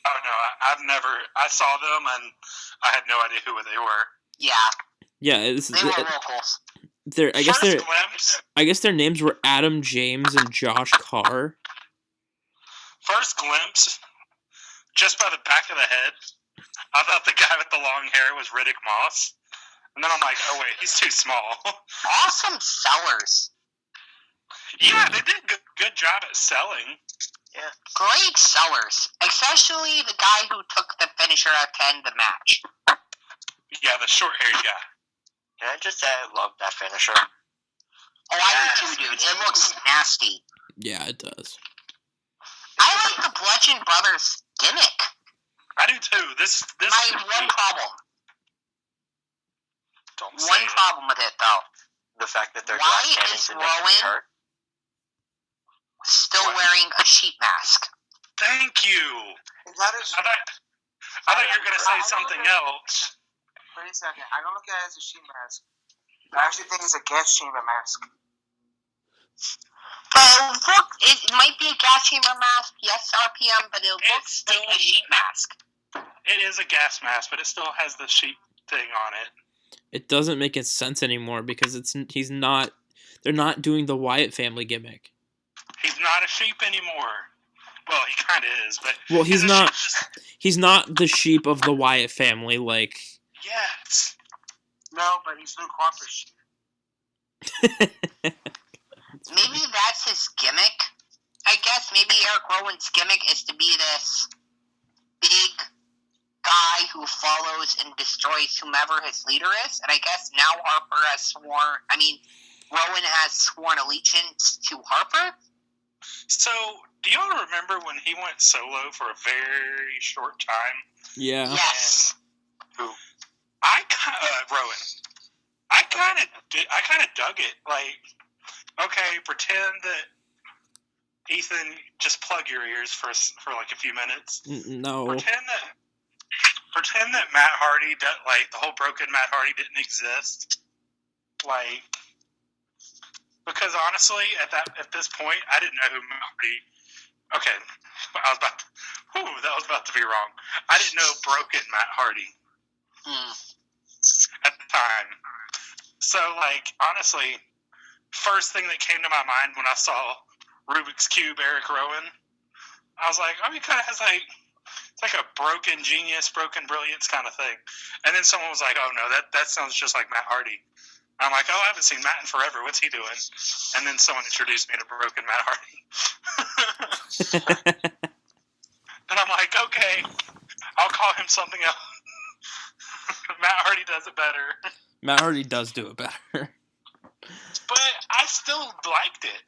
I saw them and I had no idea who they were. Yeah, Yeah, they were locals. I guess their names were Adam James and Josh Carr. First glimpse, just by the back of the head, I thought the guy with the long hair was Riddick Moss. And then I'm like, oh wait, he's too small. Awesome sellers. Yeah, they did a good job at selling. Yeah. Great sellers. Especially the guy who took the finisher to end the match. Yeah, the short-haired guy. Can I just say I love that finisher? Oh, I do too, dude. It looks nasty. Yeah, it does. I like the Bludgeon Brothers gimmick. I do too. This My one problem. Don't say One it. problem with it, though. The fact that they're Why Jack Cannons is and they can be Rowan hurt. still wearing a sheet mask? Thank you. Is that a I thought you were going to say something else. Wait a second. I don't look at it as a sheet mask. I actually think it's a gas chamber mask. But look, it might be a gas chamber mask, yes, RPM, but it looks still like a sheet mask. It is a gas mask, but it still has the sheep thing on it. It doesn't make any sense anymore because they're not doing the Wyatt family gimmick. He's not a sheep anymore. Well, he kind of is, but... Well, he's not the sheep of the Wyatt family, like... Yes. No, but he's Luke Harper's sheep. Maybe that's his gimmick. I guess maybe Eric Rowan's gimmick is to be this big guy who follows and destroys whomever his leader is. And I guess now Rowan has sworn allegiance to Harper. So, do y'all remember when he went solo for a very short time? Yeah. Yes. Who? Rowan. I kind of dug it. Like, okay, pretend that Ethan, just plug your ears for like a few minutes. No. Pretend that Matt Hardy, like the whole broken Matt Hardy, didn't exist. Like, because honestly, at this point, I didn't know who Matt Hardy. Okay, that was about to be wrong. I didn't know broken Matt Hardy at the time. So, like, honestly, first thing that came to my mind when I saw Rubik's Cube Eric Rowan, I was like, oh, he kind of has like, it's like a broken genius, broken brilliance kind of thing. And then someone was like, oh no, that sounds just like Matt Hardy. I'm like, oh, I haven't seen Matt in forever. What's he doing? And then someone introduced me to broken Matt Hardy. And I'm like, okay, I'll call him something else. Matt Hardy does it better. Matt Hardy does do it better. But I still liked it.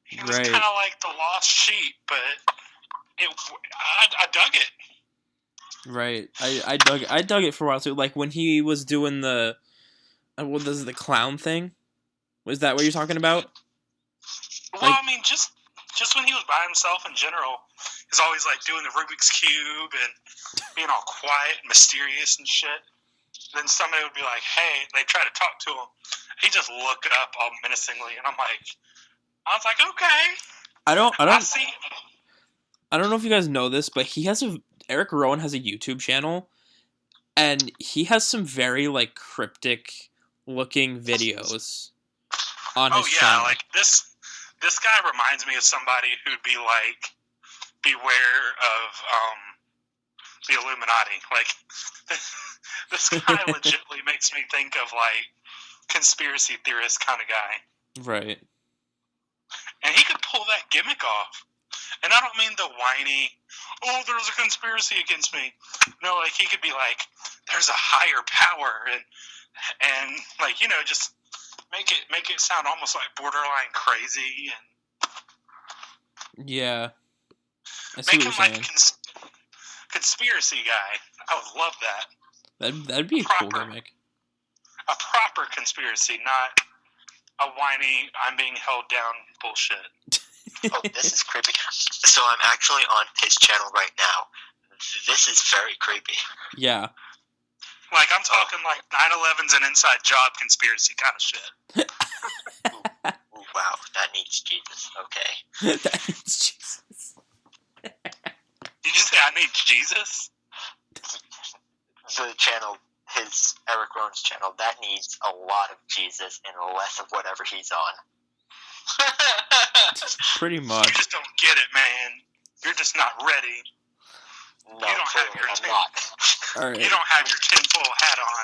He was Right. kind of like the lost sheep, but I dug it. Right. I dug it for a while too. Like when he was doing the the clown thing. Was that what you're talking about? Well, Like- I mean, just when he was by himself in general, he's always like doing the Rubik's Cube and being all quiet and mysterious and shit. Then somebody would be like, "Hey," they try to talk to him. He just look up all menacingly, and I was like, okay. I don't see. I don't know if you guys know this, but Eric Rowan has a YouTube channel, and he has some very like cryptic looking videos on his channel. Like this guy reminds me of somebody who'd be like, beware of the Illuminati. Like this guy legitimately makes me think of like conspiracy theorist kind of guy. Right. And he could pull that gimmick off. And I don't mean the whiny, oh, there's a conspiracy against me. No, like, he could be like, there's a higher power, and like, you know, just make it sound almost like borderline crazy, and Yeah. I see make what him you're like saying. a conspiracy guy. I would love that. That'd be a cool Proper. gimmick. A proper conspiracy, not a whiny, I'm being held down bullshit. Oh, this is creepy. So I'm actually on his channel right now. This is very creepy. Yeah. Like, I'm talking like 9/11's an inside job conspiracy kind of shit. Ooh, wow, that needs Jesus. Okay. Jesus. Did you say I need Jesus? The channel, his Eric Rowan's channel, that needs a lot of Jesus and less of whatever he's on. Pretty You much. just don't get it, man. You're just not ready. No, You don't have your I'm tin. not. Alright. You don't have your tinfoil hat on.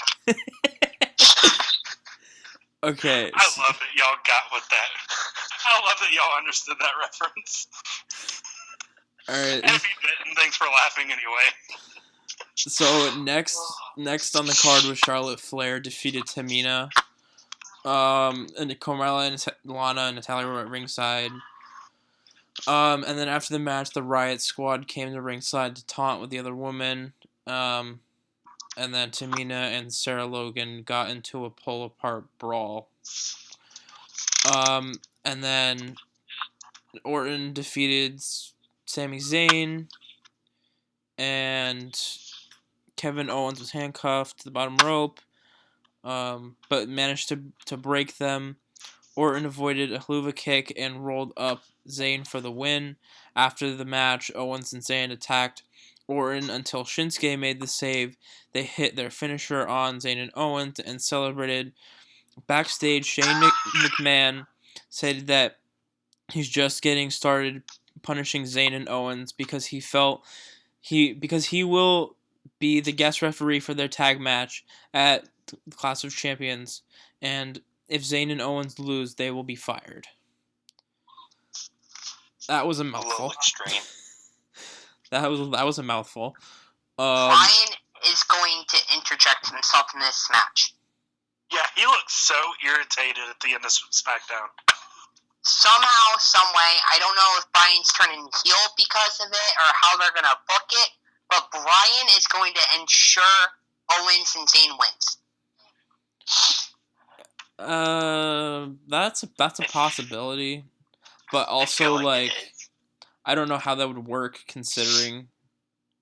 Okay. I love that y'all got with that. I love that y'all understood that reference. Alright. And if you didn't, thanks for laughing anyway. So next on the card was Charlotte Flair defeated Tamina. And Carmella and Lana and Natalia were at ringside. And then after the match, the Riot Squad came to ringside to taunt with the other woman. And then Tamina and Sarah Logan got into a pull-apart brawl. And then Orton defeated Sami Zayn. And Kevin Owens was handcuffed to the bottom rope. But managed to break them. Orton avoided a Helluva Kick and rolled up Zayn for the win. After the match, Owens and Zayn attacked Orton until Shinsuke made the save. They hit their finisher on Zayn and Owens and celebrated. Backstage, Shane McMahon said that he's just getting started punishing Zayn and Owens because he will be the guest referee for their tag match at the Clash of Champions, and if Zayn and Owens lose, they will be fired. That was a A little mouthful. extreme. That was a mouthful. Brian is going to interject himself in this match. Yeah, he looked so irritated at the end of SmackDown. Somehow, some way, I don't know if Brian's turning heel because of it or how they're going to book it, but Brian is going to ensure Owens and Zayn wins. That's a possibility, but I also feel like it is. I don't know how that would work considering,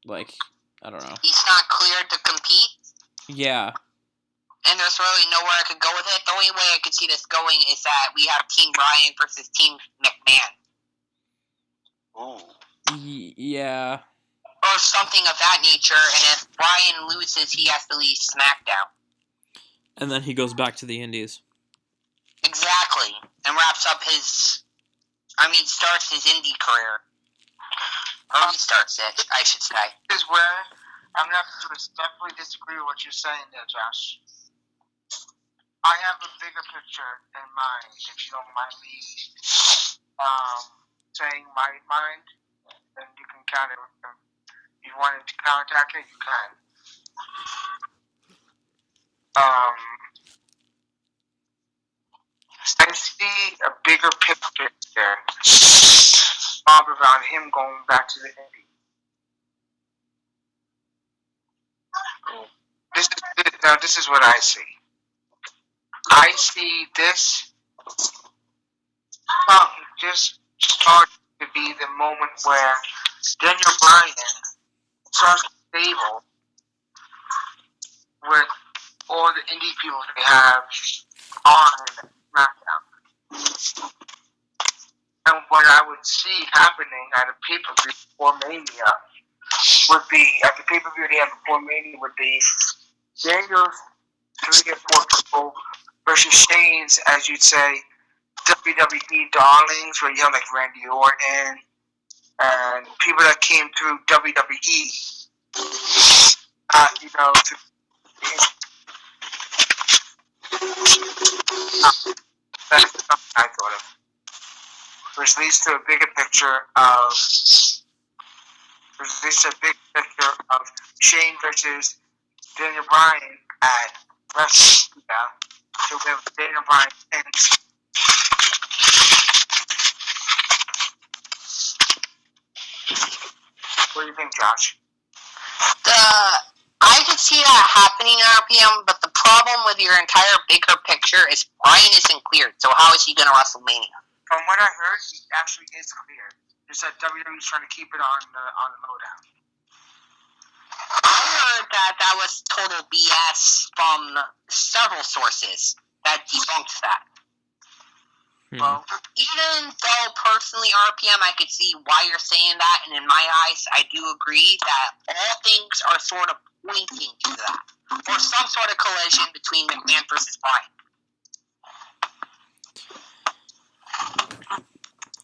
like, I don't know. He's not cleared to compete, Yeah. and there's really nowhere I could go with it. The only way I could see this going is that we have Team Brian versus Team McMahon. Ooh. Yeah. Or something of that nature, and if Brian loses, he has to leave SmackDown. And then he goes back to the Indies. Exactly. And starts his indie career. Or restarts it, I should say. This is where I'm going to have to respectfully disagree with what you're saying there, Josh. I have a bigger picture in mind, if you don't mind me saying my mind, then you can count it. If you wanted to counteract it, you can. I see a bigger picture there around him going back to the Indies. This is what I see. I see this just start to be the moment where Daniel Bryan starts to stable with all the indie people they have on SmackDown. And what I would see happening at a pay-per-view before Mania would be, at the pay-per-view they have before Mania would be Daniel's 3 or 4 people versus Shane's, as you'd say, WWE darlings, where you have like Randy Orton and people that came through WWE. That's something I thought of. Which leads to a bigger picture of released a big picture of Shane versus Daniel Bryan at WrestleMania. So we have Daniel Bryan and what do you think, Josh? I could see that happening at RPM, but the problem with your entire bigger picture is Bryan isn't cleared. So how is he going to WrestleMania? From what I heard, he actually is clear. Just that WWE's trying to keep it on the lowdown. I heard that was total BS from several sources that debunked that. Well, even though personally RPM, I could see why you're saying that, and in my eyes, I do agree that all things are sort of pointing to that, or some sort of collision between McMahon versus Bryan.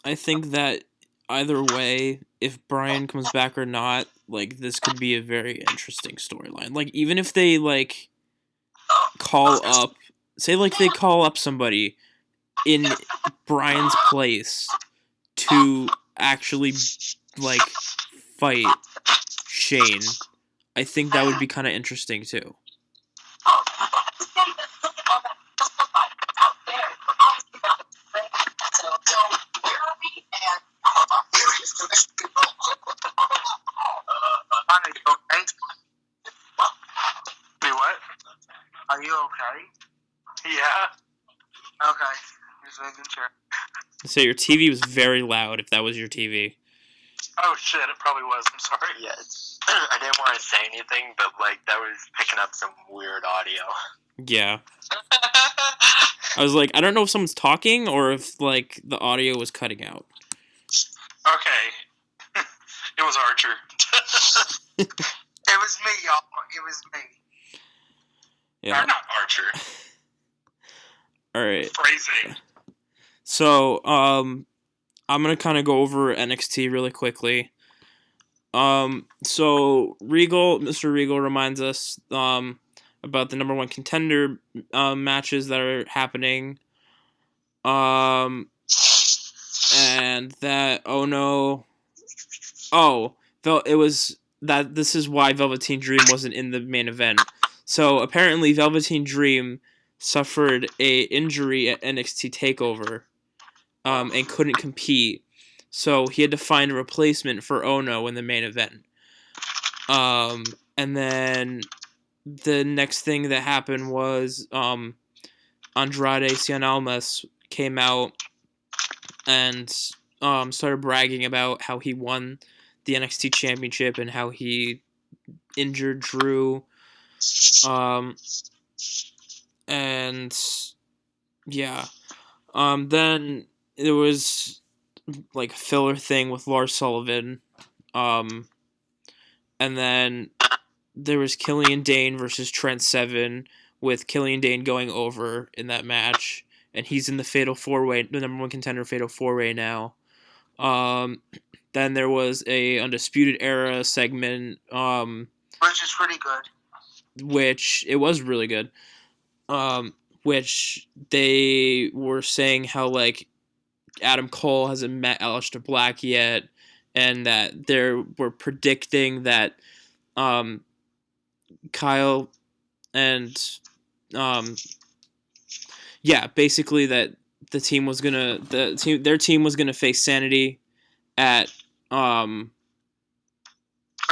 I think that either way, if Bryan comes back or not, like, this could be a very interesting storyline. Like, even if they, like, call up, say, like, they call up somebody in Bryan's place to actually, like, fight Shane, I think that would be kind of interesting, too. Do what? Are you okay? Yeah. Okay. Just making sure. So your TV was very loud, if that was your TV. Oh shit, it probably was. I'm sorry. Yes. I didn't want to say anything, but like that was picking up some weird audio. Yeah. I was like, I don't know if someone's talking or if, like, the audio was cutting out. Okay. It was Archer. It was me, y'all. It was me. Yeah. Or not Archer. Alright. Phrasing. So, I'm gonna kind of go over NXT really quickly. So Mr. Regal reminds us, about the number one contender, matches that are happening. And that, it was that this is why Velveteen Dream wasn't in the main event. So apparently Velveteen Dream suffered a injury at NXT TakeOver, and couldn't compete. So he had to find a replacement for Ono in the main event. And then the next thing that happened was Andrade Cien Almas came out and started bragging about how he won the NXT Championship and how he injured Drew. And yeah. Then there was like a filler thing with Lars Sullivan. And then there was Killian Dane versus Trent Seven, with Killian Dane going over in that match, and he's in the Fatal 4-Way, the number one contender Fatal 4-Way now. Then there was a Undisputed Era segment, Which is pretty good. which it was really good. Which they were saying how, like, Adam Cole hasn't met Aleister Black yet, and that they were predicting that Kyle and basically that their team was gonna face Sanity at A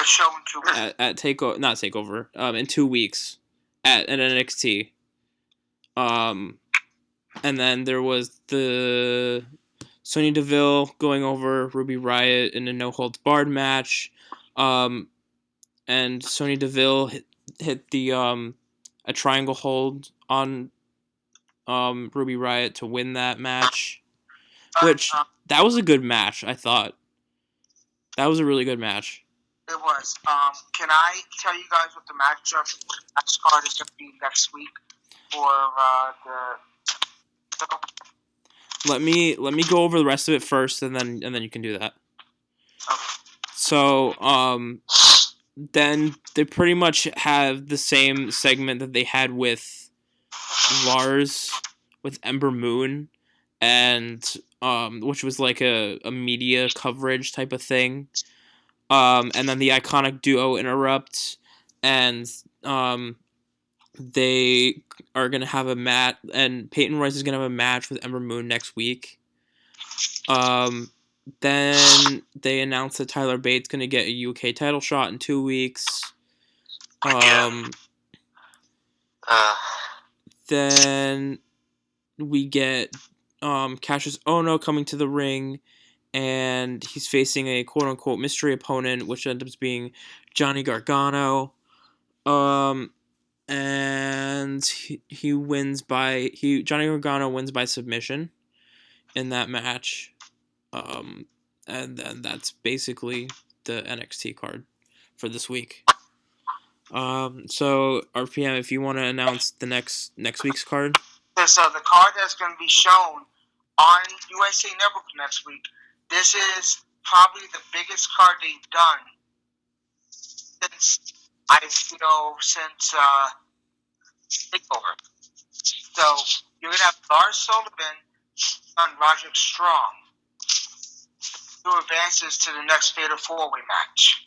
show in 2 weeks. at takeover in 2 weeks at NXT. And then there was the Sonya Deville going over Ruby Riott in a no holds barred match. And Sonya Deville hit the a triangle hold on Ruby Riott to win that match, which that was a good match. I thought that was a really good match. It was. Can I tell you guys what the matchup match card is going to be next week for Let me go over the rest of it first, and then you can do that. Okay. So then they pretty much have the same segment that they had with Lars with Ember Moon, and which was like a media coverage type of thing. And then the Iconic Duo interrupts, and they are going to have a match, and Peyton Royce is going to have a match with Ember Moon next week. Then they announced that Tyler Bate's going to get a UK title shot in 2 weeks. Then we get Cassius Ohno coming to the ring, and he's facing a quote-unquote mystery opponent, which ends up being Johnny Gargano. And he wins by Johnny Gargano wins by submission in that match. And then that's basically the NXT card for this week. So RPM, if you want to announce the next week's card. So the card that's going to be shown on USA Network next week. This is probably the biggest card they've done since Takeover. So you're gonna have Lars Sullivan on Roderick Strong, who advances to the next Fatal 4-Way match.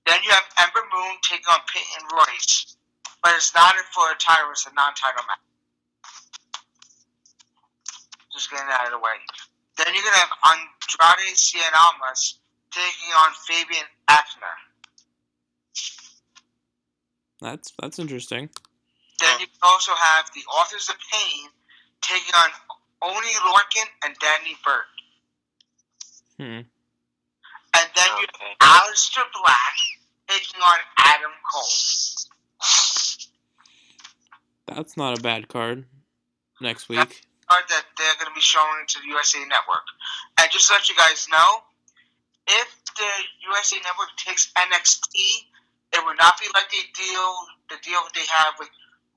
Then you have Ember Moon taking on Peyton Royce, but it's not for a title; it's a non-title match. Just getting that out of the way. Then you're gonna have Andrade Cien Almas taking on Fabian Aichner. That's interesting. Then you also have the Authors of Pain taking on Oni Lorcan and Danny Bird. And then you have Aleister Black taking on Adam Cole. That's not a bad card next week. That's a card that they're going to be showing to the USA Network. And just to let you guys know, if the USA Network takes NXT, it would not be like the deal they have with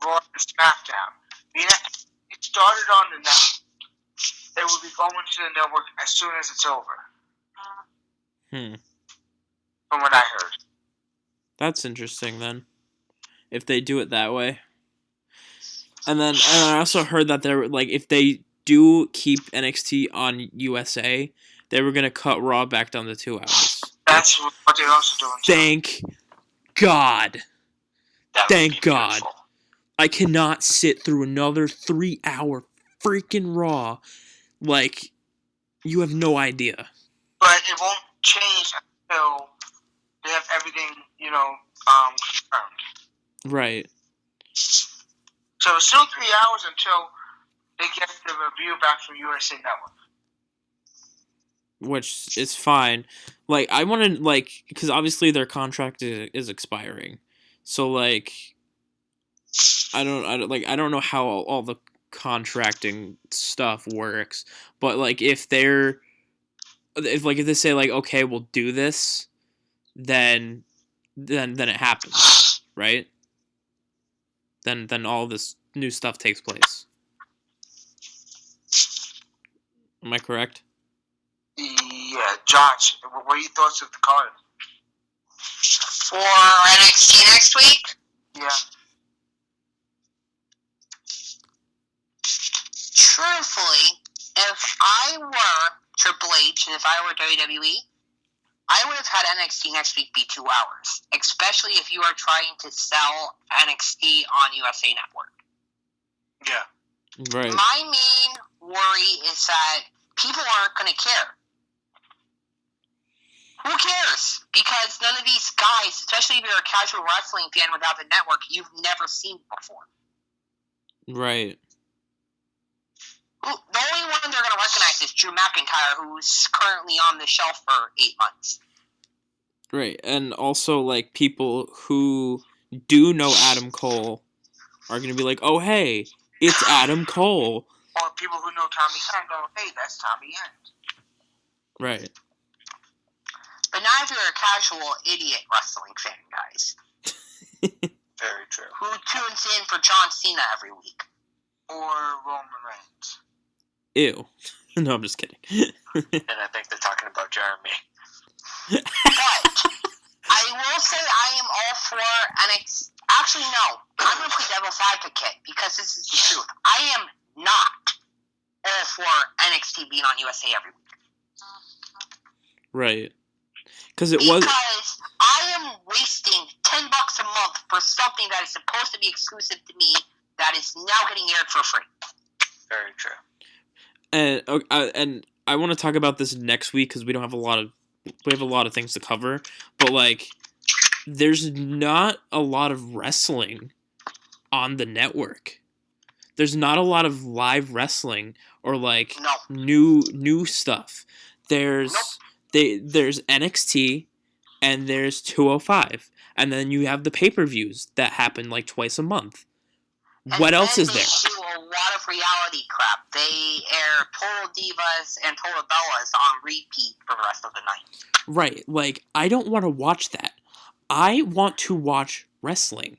Raw and SmackDown. It started on the network. It will be going to the network as soon as it's over. From what I heard. That's interesting then, if they do it that way. And then I also heard that they're like, if they do keep NXT on USA, they were gonna cut Raw back down to 2 hours. That's what they're also doing. Thank God. Thank God. I cannot sit through another 3-hour freaking Raw. Like, you have no idea. But it won't change until they have everything, confirmed. Right. So it's still 3 hours until they get the review back from USA Network. Which is fine. Like, I want to, like, because obviously their contract is expiring. So, like, I don't know how all the contracting stuff works. But, like, if they say, like, okay, we'll do this, then it happens, right? Then all this new stuff takes place. Am I correct? Yeah, Josh, what are your thoughts of the card? For NXT next week? Yeah. Truthfully, if I were Triple H and if I were WWE, I would have had NXT next week be 2 hours, especially if you are trying to sell NXT on USA Network. Yeah. Right. My main worry is that people aren't going to care. Who cares? Because none of these guys, especially if you're a casual wrestling fan without the network, you've never seen before. Right. The only one they're going to recognize is Drew McIntyre, who's currently on the shelf for 8 months. Right, and also, like, people who do know Adam Cole are going to be like, oh, hey, it's Adam Cole. Or people who know Tommy End go, hey, that's Tommy End. Right. But not if you're a casual idiot wrestling fan, guys. Very true. Who tunes in for John Cena every week. Or Roman Reigns. Ew. No, I'm just kidding. And I think they're talking about Jeremy. But I will say I am all for NXT. Actually, no. I'm going to play devil's advocate because this is the truth. I am not all for NXT being on USA every week. Right. Because it was... Because I am wasting $10 a month for something that is supposed to be exclusive to me that is now getting aired for free. Very true. And I want to talk about this next week because we have a lot of things to cover. But like, there's not a lot of wrestling on the network. There's not a lot of live wrestling or like new stuff. There's NXT and there's 205, and then you have the pay-per-views that happen like twice a month. What else is there? They do a lot of reality crap. They air Total Divas and Total Bellas on repeat for the rest of the night. Right. Like, I don't want to watch that. I want to watch wrestling.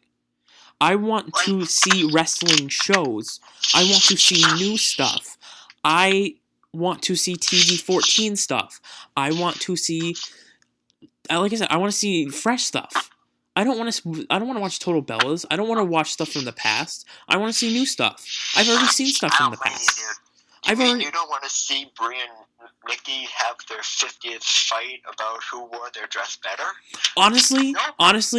I want to see wrestling shows. I want to see new stuff. I want to see TV-14 stuff. I want to see... Like I said, I want to see fresh stuff. I don't want to watch Total Bellas. I don't want to watch stuff from the past. I want to see new stuff. I've already seen stuff from the past. You don't want to see Brie and Nikki have their 50th fight about who wore their dress better? Honestly,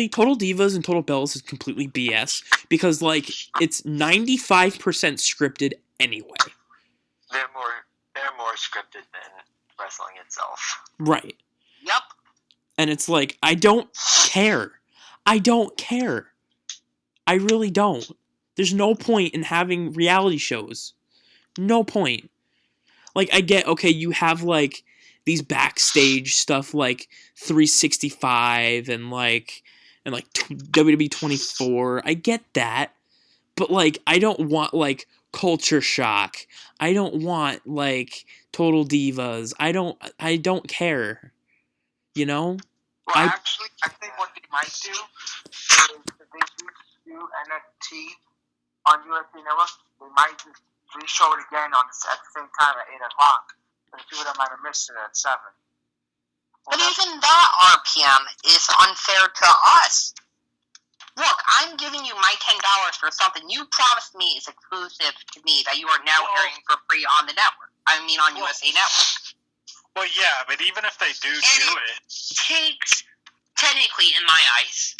Total Divas and Total Bellas is completely BS because like it's 95% scripted anyway. They're more scripted than wrestling itself. Right. Yep. And it's like I don't care. I don't care. I really don't. There's no point in having reality shows. No point. Like, I get, okay, you have, like, these backstage stuff, like, 365 and WWE 24. I get that. But, like, I don't want, like, Culture Shock. I don't want, like, Total Divas. I don't care. You know? Well, actually, I think what they might do is if they do NXT on USA Network, they might just re-show it again at the same time at 8 o'clock. And people that might have missed it at 7. But even that RPM is unfair to us. Look, I'm giving you my $10 for something you promised me is exclusive to me that you are now airing for free on the network. I mean, on USA Network. Well, yeah, but even if they do it takes, technically, in my eyes,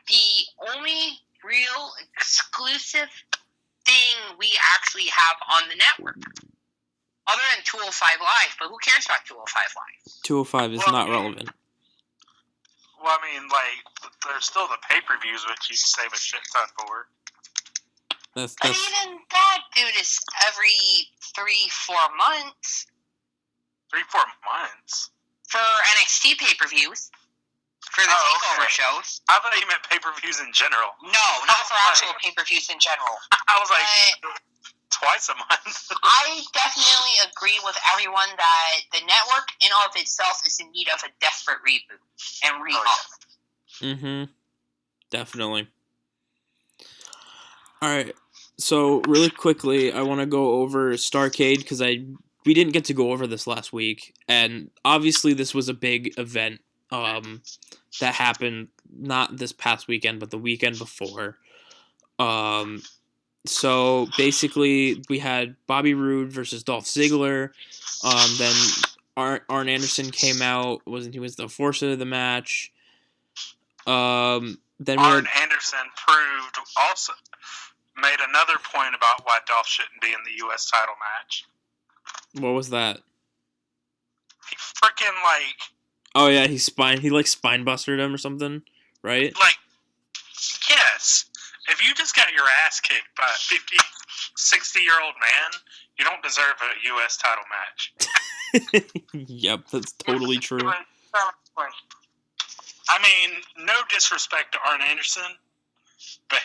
the only real exclusive thing we actually have on the network. Other than 205 Live, but who cares about 205 Live? 205 is not relevant. Well, I mean, like, there's still the pay-per-views, which you save a shit ton for. That's But even that, dude, is every 3-4 months. 3-4 months? For NXT pay-per-views. For the takeover shows. I thought you meant pay-per-views in general. No, not for actual pay-per-views in general. I was like, twice a month. I definitely agree with everyone that the network in all of itself is in need of a desperate reboot and rehaul. Mm-hmm. Definitely. Alright, so really quickly, I want to go over Starrcade because we didn't get to go over this last week, and obviously this was a big event that happened not this past weekend, but the weekend before. So basically, we had Bobby Roode versus Dolph Ziggler. Then Arn Anderson came out. He was the force of the match. Then Arn Anderson made another point about why Dolph shouldn't be in the U.S. title match. What was that? He freaking Oh yeah, he spine busted him or something, right? Like, yes. If you just got your ass kicked by a 50, 60-year-old man, you don't deserve a U.S. title match. Yep, that's totally true. I mean, no disrespect to Arn Anderson, but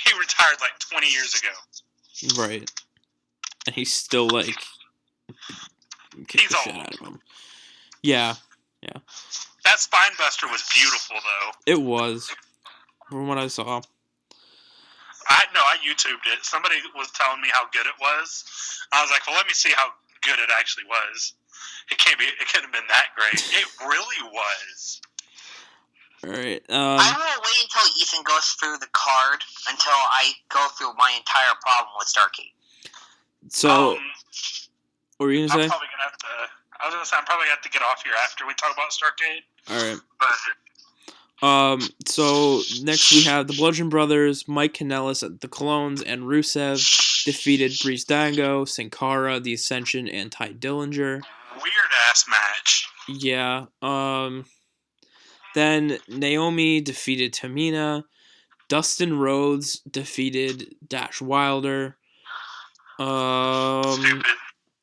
he retired like 20 years ago. Right. And he's still kick he's the shit out of him. Yeah. That spine buster was beautiful, though. It was. From what I saw. I YouTubed it. Somebody was telling me how good it was. I was like, well, let me see how good it actually was. It couldn't have been that great. It really was. Alright. I will wait until Ethan goes through the card until I go through my entire problem with Starrcade. So, what were you going to say? I'm probably going to have to... I was gonna say I'm probably gonna have to get off here after we talk about Starcade. All right. But So next we have the Bludgeon Brothers, Mike Kanellis, the Clones, and Rusev defeated Breezango, Sin Cara, The Ascension, and Ty Dillinger. weird ass match. Yeah. Then Naomi defeated Tamina. Dustin Rhodes defeated Dash Wilder. Stupid.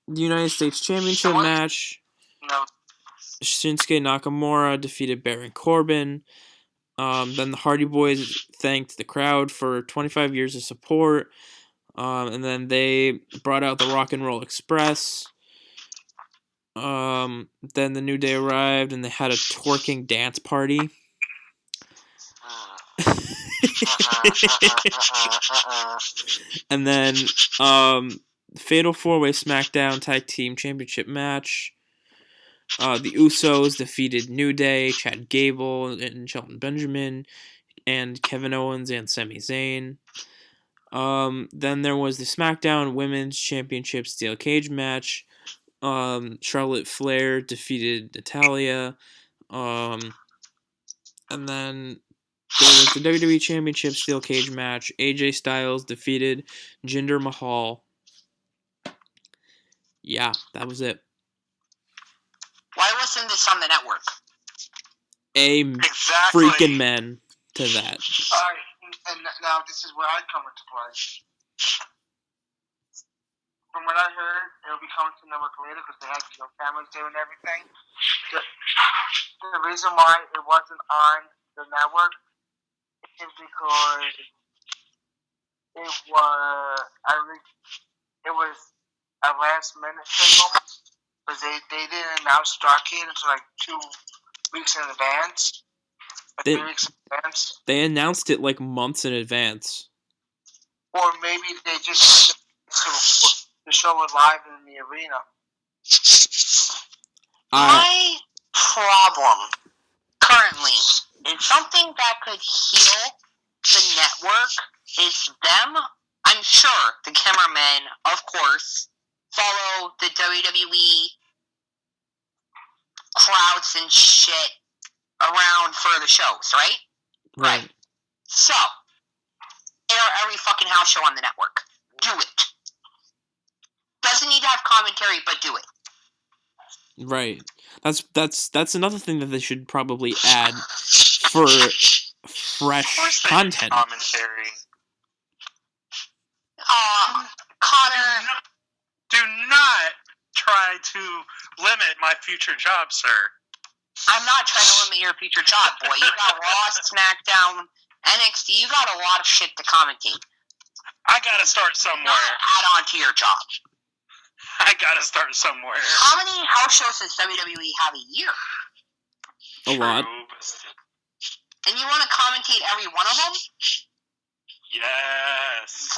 The United States Championship match. No. Shinsuke Nakamura defeated Baron Corbin. Then the Hardy Boys thanked the crowd for 25 years of support. And then they brought out the Rock and Roll Express. Then the New Day arrived and they had a twerking dance party. And then Fatal 4-Way SmackDown Tag Team Championship match. The Usos defeated New Day, Chad Gable, and Shelton Benjamin, and Kevin Owens and Sami Zayn. Then there was the SmackDown Women's Championship Steel Cage match. Charlotte Flair defeated Natalya. And then there was the WWE Championship Steel Cage match. AJ Styles defeated Jinder Mahal. Yeah, that was it. Why wasn't this on the network? Exactly. Freaking men to that. Alright, and now this is where I come into play. From what I heard, it'll be coming to the network later because they had cameras there and everything. The reason why it wasn't on the network is because it was a last minute thing almost. Because they didn't announce Starcade until like 2 weeks in advance. Like 3 weeks in advance. They announced it like months in advance. Or maybe they just to show it live in the arena. My problem currently is something that could heal the network is them. I'm sure the cameramen, of course, follow the WWE crowds and shit around for the shows, right? Right. So, air every fucking house show on the network. Do it. Doesn't need to have commentary, but do it. Right. That's another thing that they should probably add for fresh content. Commentary. Connor. Do not try to limit my future job, sir. I'm not trying to limit your future job, boy. You got Raw, SmackDown, NXT. You got a lot of shit to commentate. I gotta start somewhere. Not add on to your job. I gotta start somewhere. How many house shows does WWE have a year? A lot. And you want to commentate every one of them? Yes.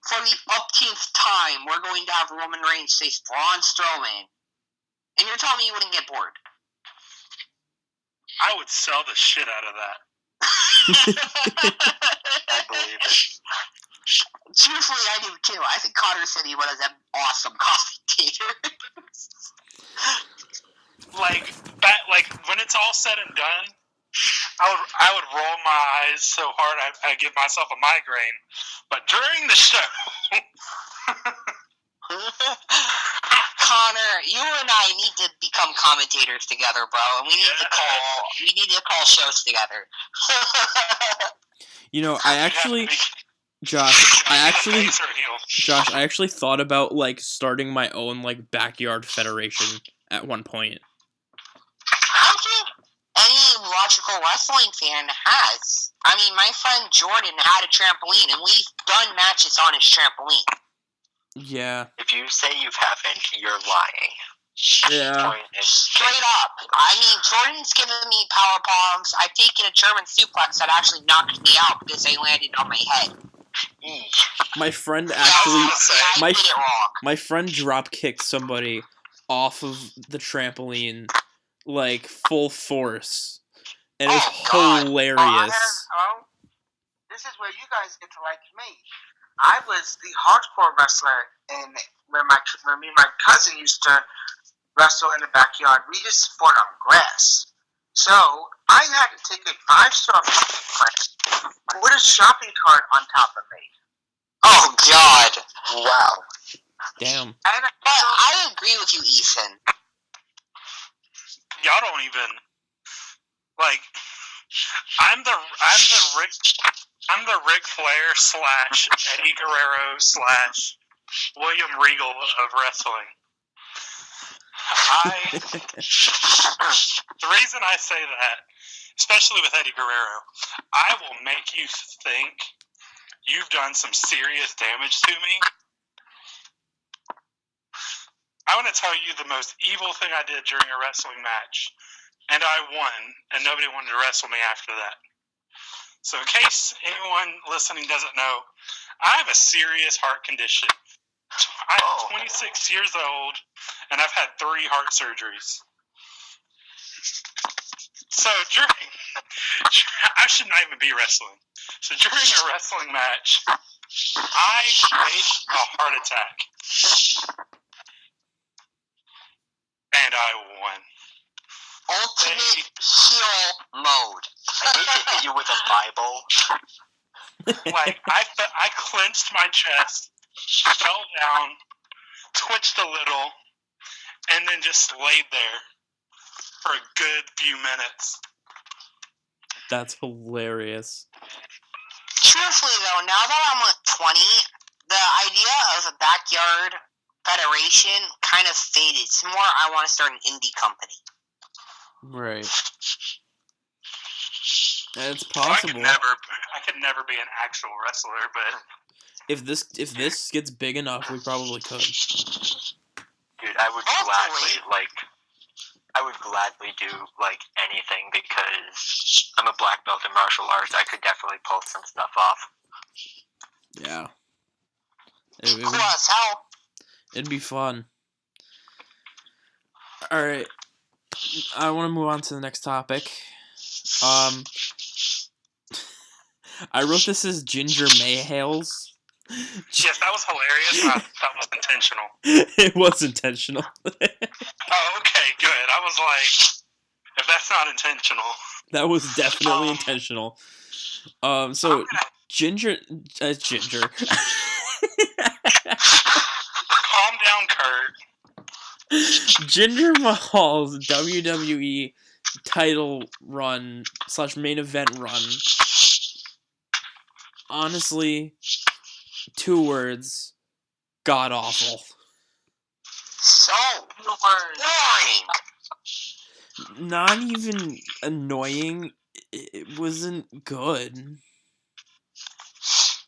For the upteenth time, we're going to have Roman Reigns face Braun Strowman. And you're telling me you wouldn't get bored? I would sell the shit out of that. I believe it. Truthfully, I do too. I think Connor said he was an awesome commentator. like when it's all said and done, I would roll my eyes so hard I give myself a migraine. But during the show, Connor, you and I need to become commentators together, bro, and we need to call shows together. You know, Josh, I actually thought about like starting my own like backyard federation at one point. I think any logical wrestling fan has. I mean, my friend Jordan had a trampoline, and we've done matches on his trampoline. Yeah. If you say you haven't, you're lying. Yeah. Straight up. I mean, Jordan's given me power bombs. I've taken a German suplex that actually knocked me out because they landed on my head. My friend actually, I did it wrong. my friend drop kicked somebody off of the trampoline, like full force, and it was hilarious. This is where you guys get to like me. I was the hardcore wrestler, and when me and my cousin used to wrestle in the backyard. We just fought on grass. So I had to take a 5-star class with a shopping cart on top of me. Oh God! Wow. Damn. And But I agree with you, Ethan. Y'all don't even like. I'm the Ric Flair / Eddie Guerrero / William Regal of wrestling. The reason I say that, especially with Eddie Guerrero, I will make you think you've done some serious damage to me. I want to tell you the most evil thing I did during a wrestling match, and I won, and nobody wanted to wrestle me after that. So in case anyone listening doesn't know, I have a serious heart condition. I'm 26 years old, and I've had 3 heart surgeries. So I should not even be wrestling. So during a wrestling match, I faced a heart attack. And I won. Ultimate heel mode. I need to hit you with a Bible. Like, I clenched my chest, fell down, twitched a little, and then just laid there for a good few minutes. That's hilarious. Truthfully, though, now that I'm at 20, the idea of a backyard federation kind of faded. It's more I want to start an indie company. Right. It's So I possible. could never be an actual wrestler, but If this gets big enough, we probably could. Dude, I would gladly do like anything because I'm a black belt in martial arts. I could definitely pull some stuff off. Yeah. Cool as hell. It'd be fun. Alright. I want to move on to the next topic. I wrote this as Ginger Mayhales. yes, that was hilarious. That was intentional. It was intentional. Oh, okay, good. I was like, if that's not intentional. That was definitely intentional. So Ginger. Calm down, Kurt. Ginger Mahal's WWE title run / main event run. Honestly, 2 words: god awful. So boring. Not even annoying. It wasn't good.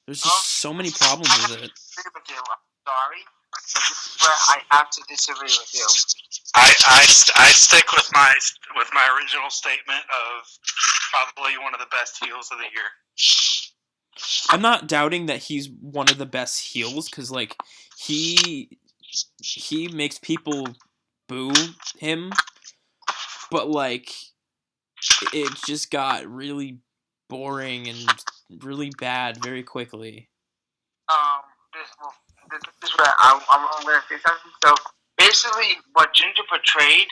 There's just so many problems with it. I'm sorry. This is where I have to disagree with you. I stick with my original statement of probably one of the best heels of the year. I'm not doubting that he's one of the best heels, because like he makes people boo him, but like it just got really boring and really bad very quickly. This is where I'm going to say something. So basically, what Ginger portrayed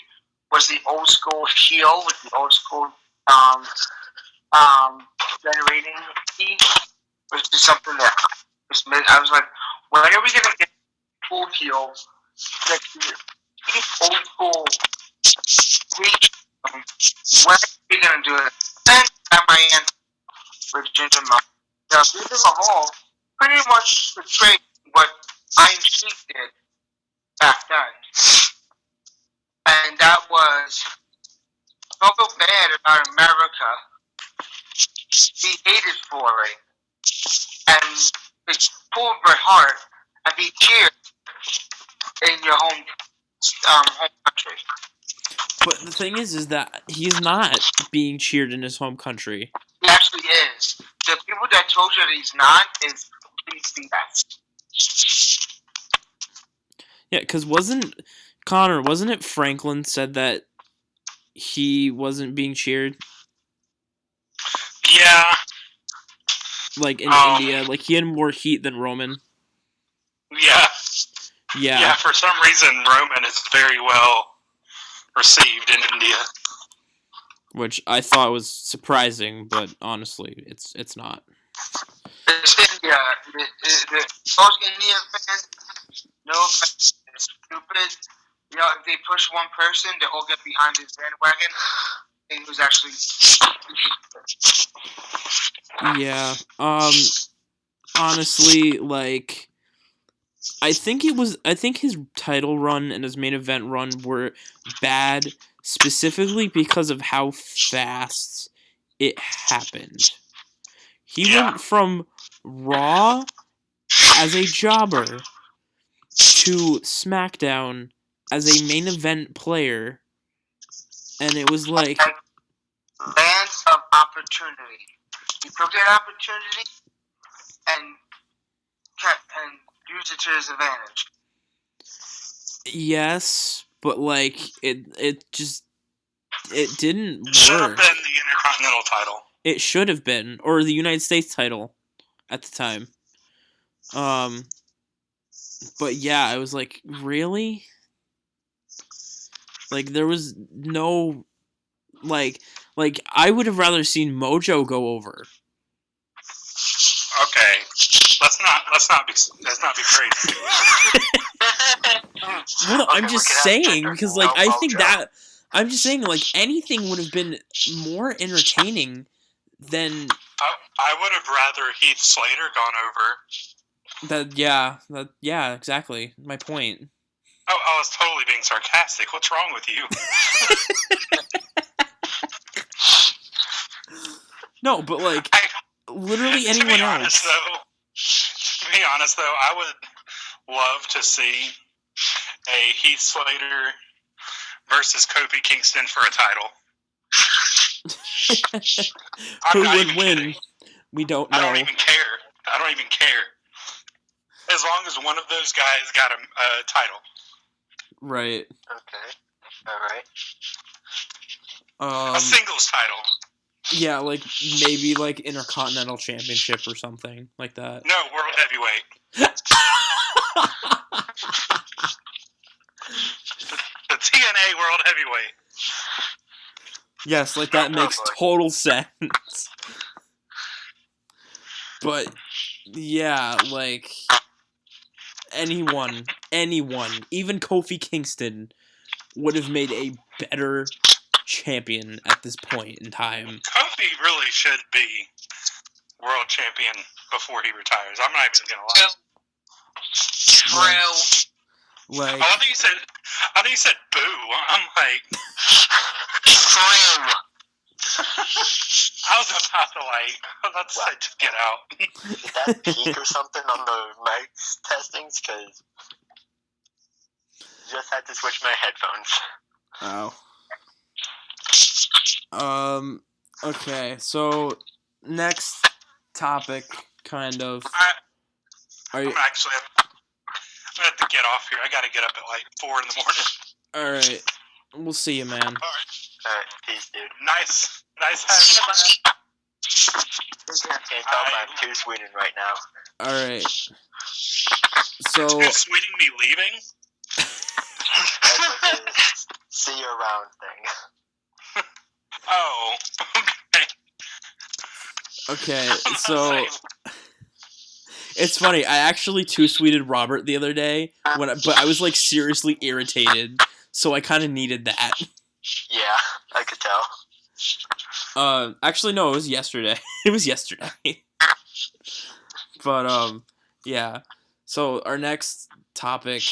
was the old school heel with the old school generating heat, which is something that I was like, when are we going to get cool heel that keep old school reach? When are we going to do it? Then at my answer with Ginger Mahal. Now, Ginger Mahal pretty much portrayed what Iron Sheik did back then. And that was so bad about America. He hated for it. And it pulled my heart and be cheered in your home country. But the thing is that he's not being cheered in his home country. He actually is. The people that told you that he's not is complete BS. Yeah, because wasn't it Franklin said that he wasn't being cheered? Yeah. Like in India, like he had more heat than Roman. Yeah. Yeah. Yeah, for some reason Roman is very well received in India. which I thought was surprising, but honestly, it's not. It's India. Most Indian fans, no offense, it's stupid. You know, if they push one person, they all get behind his bandwagon. And he was actually. Yeah. Honestly, like, I think his title run and his main event run were bad specifically because of how fast it happened. He went from Raw as a jobber to SmackDown as a main event player, and it was like Lands of opportunity. He took that opportunity and used it to his advantage. yes, but like it didn't Should have work. been the Intercontinental title. It should have been, or the United States title at the time. But yeah, I was like, really? Like, there was no, like I would have rather seen Mojo go over. Okay, let's not be crazy. Well, I'm Okay, just we can have saying Jinder, because, no like, I think Mojo. that I'm just saying, like, anything would have been more entertaining than I would have rather Heath Slater gone over. that. Yeah, exactly. My point. Oh, I was totally being sarcastic. What's wrong with you? No, but like, literally To anyone be honest, else. to be honest, though, I would love to see a Heath Slater versus Kofi Kingston for a title. Who not would even win? kidding. We don't I know. don't even care. I don't even care. As long as one of those guys got a title. Right. Okay. Alright. A singles title. Yeah, like maybe like Intercontinental Championship or something like that. No, World Heavyweight. The TNA World Heavyweight. Yes, like that makes total sense. But yeah, like anyone, even Kofi Kingston would have made a better champion at this point in time. Kofi really should be world champion before he retires. I'm not even gonna lie. True. Like, I think you said boo. I'm like, True. I was about to let's just get out. Did that peak or something on the mic testings? Because just had to switch my headphones. oh. Okay, so next topic, kind of. Are you? I'm gonna have to get off here. I gotta get up at like 4 in the morning. Alright. We'll see you, man. Alright, Peace, dude. nice having you. Can't tell if I'm too Sweden right now. Alright. So. Is Sweden me leaving? That's like a see you around thing. Oh, Okay, so. It's funny, I actually two-tweeted Robert the other day, but I was, like, seriously irritated, so I kind of needed that. Yeah, I could tell. Actually, no, it was yesterday. It was yesterday. But, yeah. So, our next topic,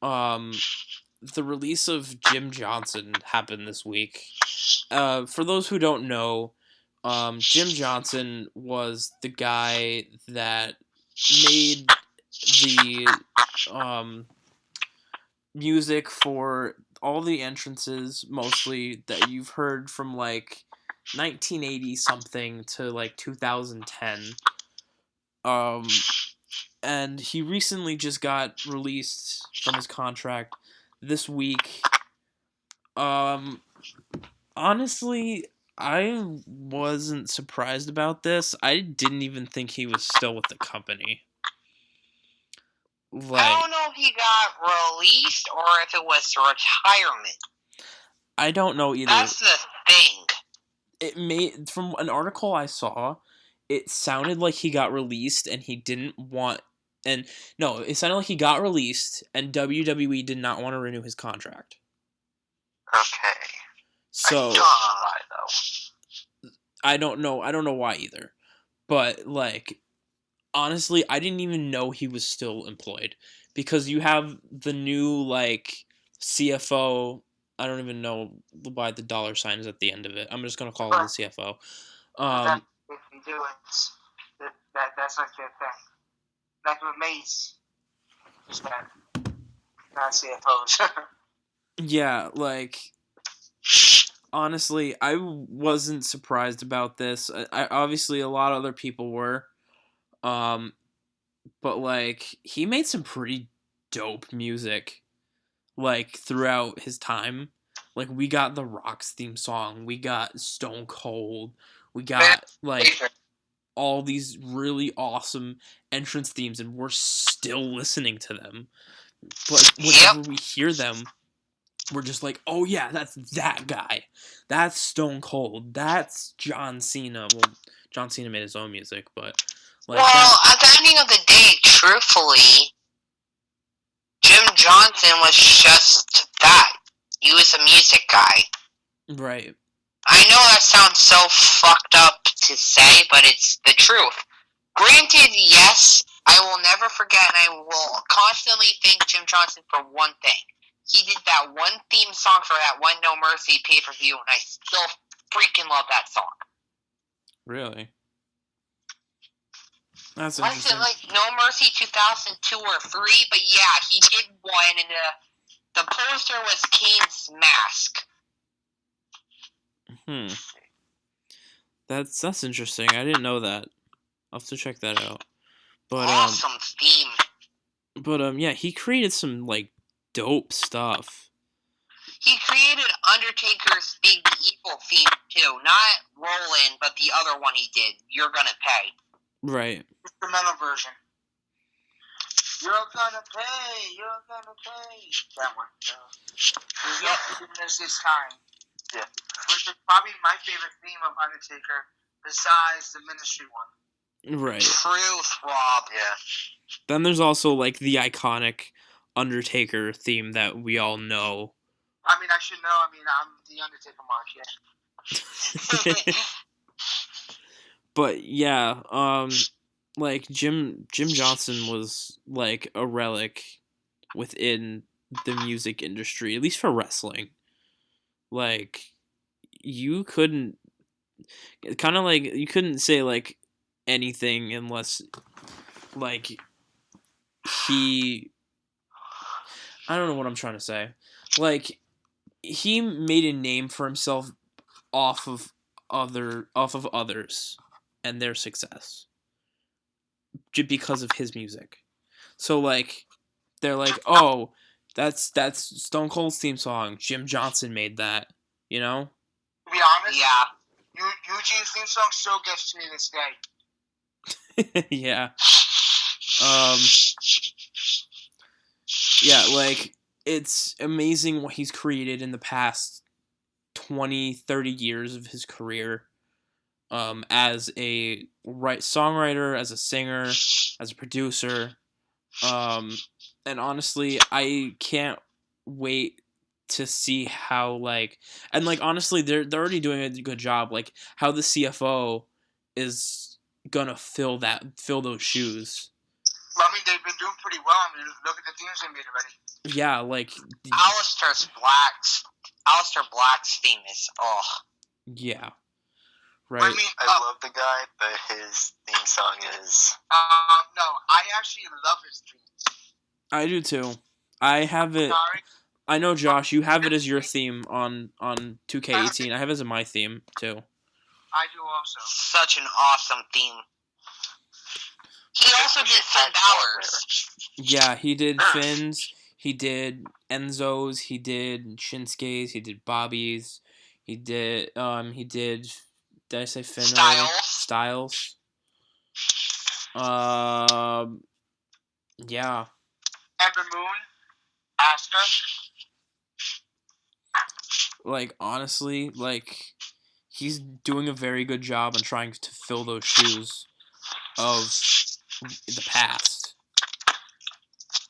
the release of Jim Johnson happened this week. For those who don't know, Jim Johnson was the guy that made the music for all the entrances, mostly that you've heard from like 1980 something to like 2010. And he recently just got released from his contract this week. Honestly, I wasn't surprised about this. I didn't even think he was still with the company. I don't know if he got released or if it was retirement. I don't know either. That's the thing. It made, from an article I saw, it sounded like he got released and he didn't want, and no, it sounded like he got released and WWE did not want to renew his contract. Okay. So Why though? I don't know why either. But like, honestly, I didn't even know he was still employed because you have the new like CFO. I don't even know why the dollar sign is at the end of it. I'm just gonna call him the CFO. If you do it, that's like their thing. Like with Mace, just that, not CFOs. Yeah, like, honestly, I wasn't surprised about this. I obviously a lot of other people were, but like he made some pretty dope music, like throughout his time. Like we got the Rock's theme song, we got Stone Cold, we got like all these really awesome entrance themes, and we're still listening to them. But whenever we hear them, we're just like, oh yeah, that's that guy. That's Stone Cold. That's John Cena. Well, John Cena made his own music, but like at the ending of the day, truthfully, Jim Johnson was just that. He was a music guy. right. I know that sounds so fucked up to say, but it's the truth. Granted, yes, I will never forget, and I will constantly thank Jim Johnson for one thing. He did that one theme song for that one No Mercy pay-per-view, and I still freaking love that song. Really? That's Was interesting. it like No Mercy 2002 or 3? But yeah, he did one, and the poster was Kane's mask. That's interesting. I didn't know that. I'll have to check that out. But Awesome theme. But yeah, he created some like dope stuff. He created Undertaker's Big Evil theme too. Not Roland, but the other one he did. You're Gonna Pay. Right. Instrumental version. You're gonna pay. You're gonna pay. That one. There's this time. Yeah. Which is probably my favorite theme of Undertaker, besides the Ministry one. Right. Truth, Rob. Yeah. Then there's also like the iconic Undertaker theme that we all know. I mean, I should know. I mean, I'm the Undertaker mark, yeah. But yeah, like Jim Johnson was like a relic within the music industry, at least for wrestling. Like you couldn't kind of like you couldn't say like anything unless like he I don't know what I'm trying to say. Like he made a name for himself off of others and their success because of his music. So like they're like, "Oh, that's Stone Cold's theme song. Jim Johnson made that." You know? To be honest, Yeah. Eugene's theme song still gets to me this day. Yeah. Yeah, like it's amazing what he's created in the past 20, 30 years of his career. As a songwriter, as a singer, as a producer. And honestly, I can't wait to see how like and like honestly they're already doing a good job, like how the CFO is gonna fill those shoes. Well, I mean, they've been doing pretty well. I mean, look at the themes they made already. Yeah, like Alistair Black's theme is yeah. Right. I mean, I love the guy, but his theme song is... no, I actually love his themes. I do too. I have it. Sorry. I know, Josh, you have it as your theme on 2K18. I have it as my theme too. I do also. such an awesome theme. He also did Finn Balor's. Yeah, he did Finn's. He did Enzo's. He did Shinsuke's. He did Bobby's. He did. Did I say Finn? Styles. Yeah. Ember Moon, Asuka. like, honestly, like, he's doing a very good job in trying to fill those shoes of the past.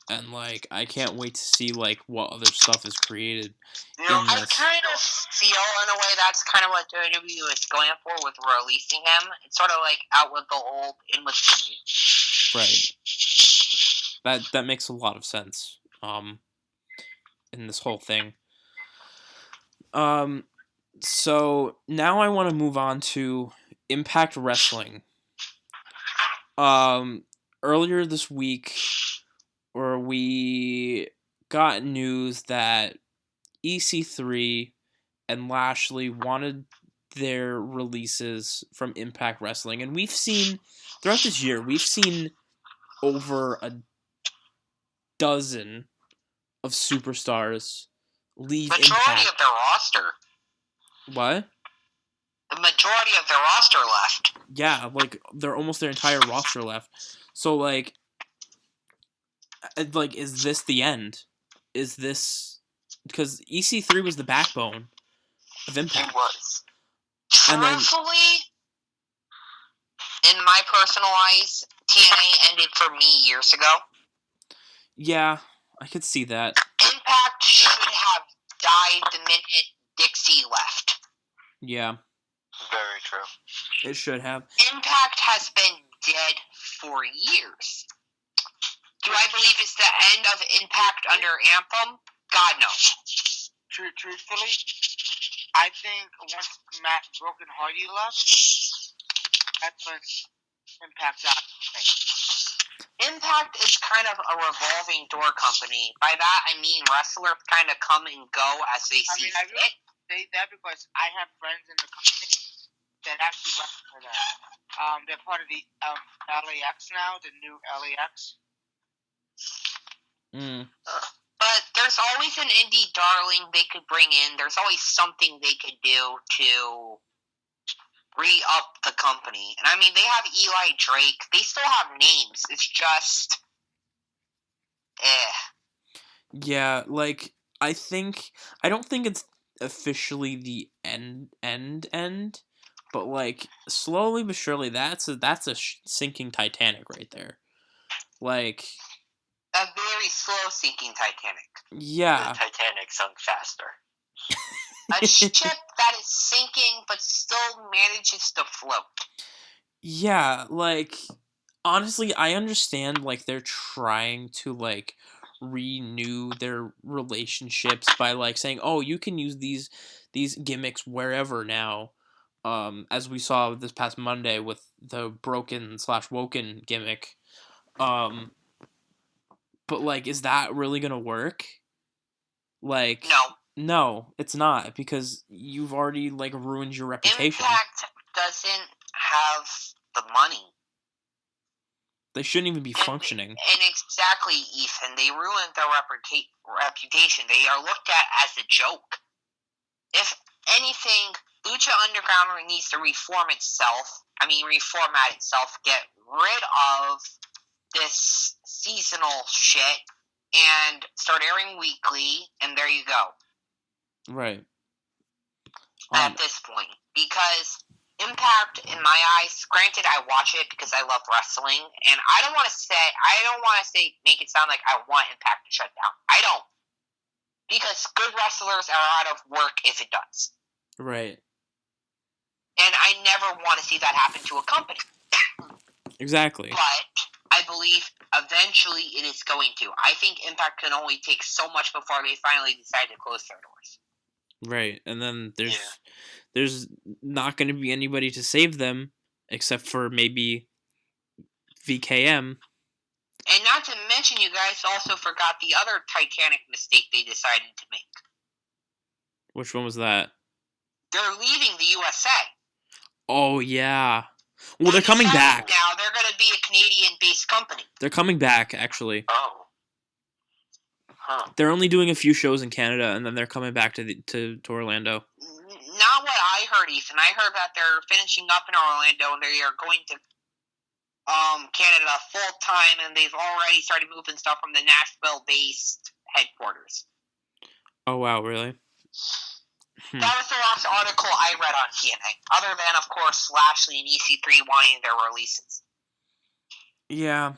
And, like, I can't wait to see, like, what other stuff is created in I this. kind of feel, in a way, that's kind of what WWE is going for with releasing him. It's sort of like out with the old, in with the new. Right. That makes a lot of sense. In this whole thing. So now I want to move on to Impact Wrestling. Earlier this week, where we got news that EC3 and Lashley wanted their releases from Impact Wrestling, and we've seen throughout this year, we've seen over a dozen of superstars leave Majority Impact. of their roster. What? The majority of their roster left. Yeah, like they're almost their entire roster left. So like, is this the end? Is this because EC3 was the backbone of Impact? It was. And then- Truthfully, in my personal eyes, TNA ended for me years ago. Yeah, I could see that. Impact should have died the minute Dixie left. Yeah, Very true. it should have. Impact has been dead for years. Do I believe it's the end of Impact under Anthem? God, no. Truthfully, I think once Matt Broken Hardy left, that's when Impact died. Impact is kind of a revolving door company. By that, I mean wrestlers kind of come and go as they see I fit. really say that because I have friends in the company that actually wrestle for them. They're part of the LAX now, the new LAX. But there's always an indie darling they could bring in. There's always something they could do to re-up the company. And I mean, they have Eli Drake. They still have names. It's just... Yeah, like I don't think it's officially the end, but like slowly but surely that's a sinking Titanic right there. Like A very slow sinking Titanic. yeah. The Titanic sunk faster. A ship that is sinking but still manages to float. Yeah, like honestly, I understand like they're trying to like renew their relationships by like saying, "Oh, you can use these gimmicks wherever now." As we saw this past Monday with the broken/woken gimmick. But like, is that really gonna work? Like, no, it's not because you've already like ruined your reputation. Impact doesn't have the money. They shouldn't even be functioning. And exactly, Ethan. They ruined their reputation. They are looked at as a joke. If anything, Lucha Underground needs to reformat itself, get rid of this seasonal shit, and start airing weekly, and there you go. Right. At this point. Because Impact, in my eyes, granted, I watch it because I love wrestling, and I don't want to say, make it sound like I want Impact to shut down. I don't. Because good wrestlers are out of work if it does. Right. And I never want to see that happen to a company. Exactly. But I believe eventually it is going to. I think Impact can only take so much before they finally decide to close their doors. Right, and then there's not going to be anybody to save them except for maybe VKM. And not to mention, you guys also forgot the other Titanic mistake they decided to make. Which one was that? They're leaving the USA. Oh, yeah. Well, they're coming back. Now they're going to be a Canadian-based company. They're coming back, actually. Oh. Huh. They're only doing a few shows in Canada, and then they're coming back to Orlando. Not what I heard, Ethan. I heard that they're finishing up in Orlando, and they are going to Canada full-time, and they've already started moving stuff from the Nashville-based headquarters. Oh, wow, really? That was the last article I read on TNA. Other than, of course, Lashley and EC3 wanting their releases. Yeah.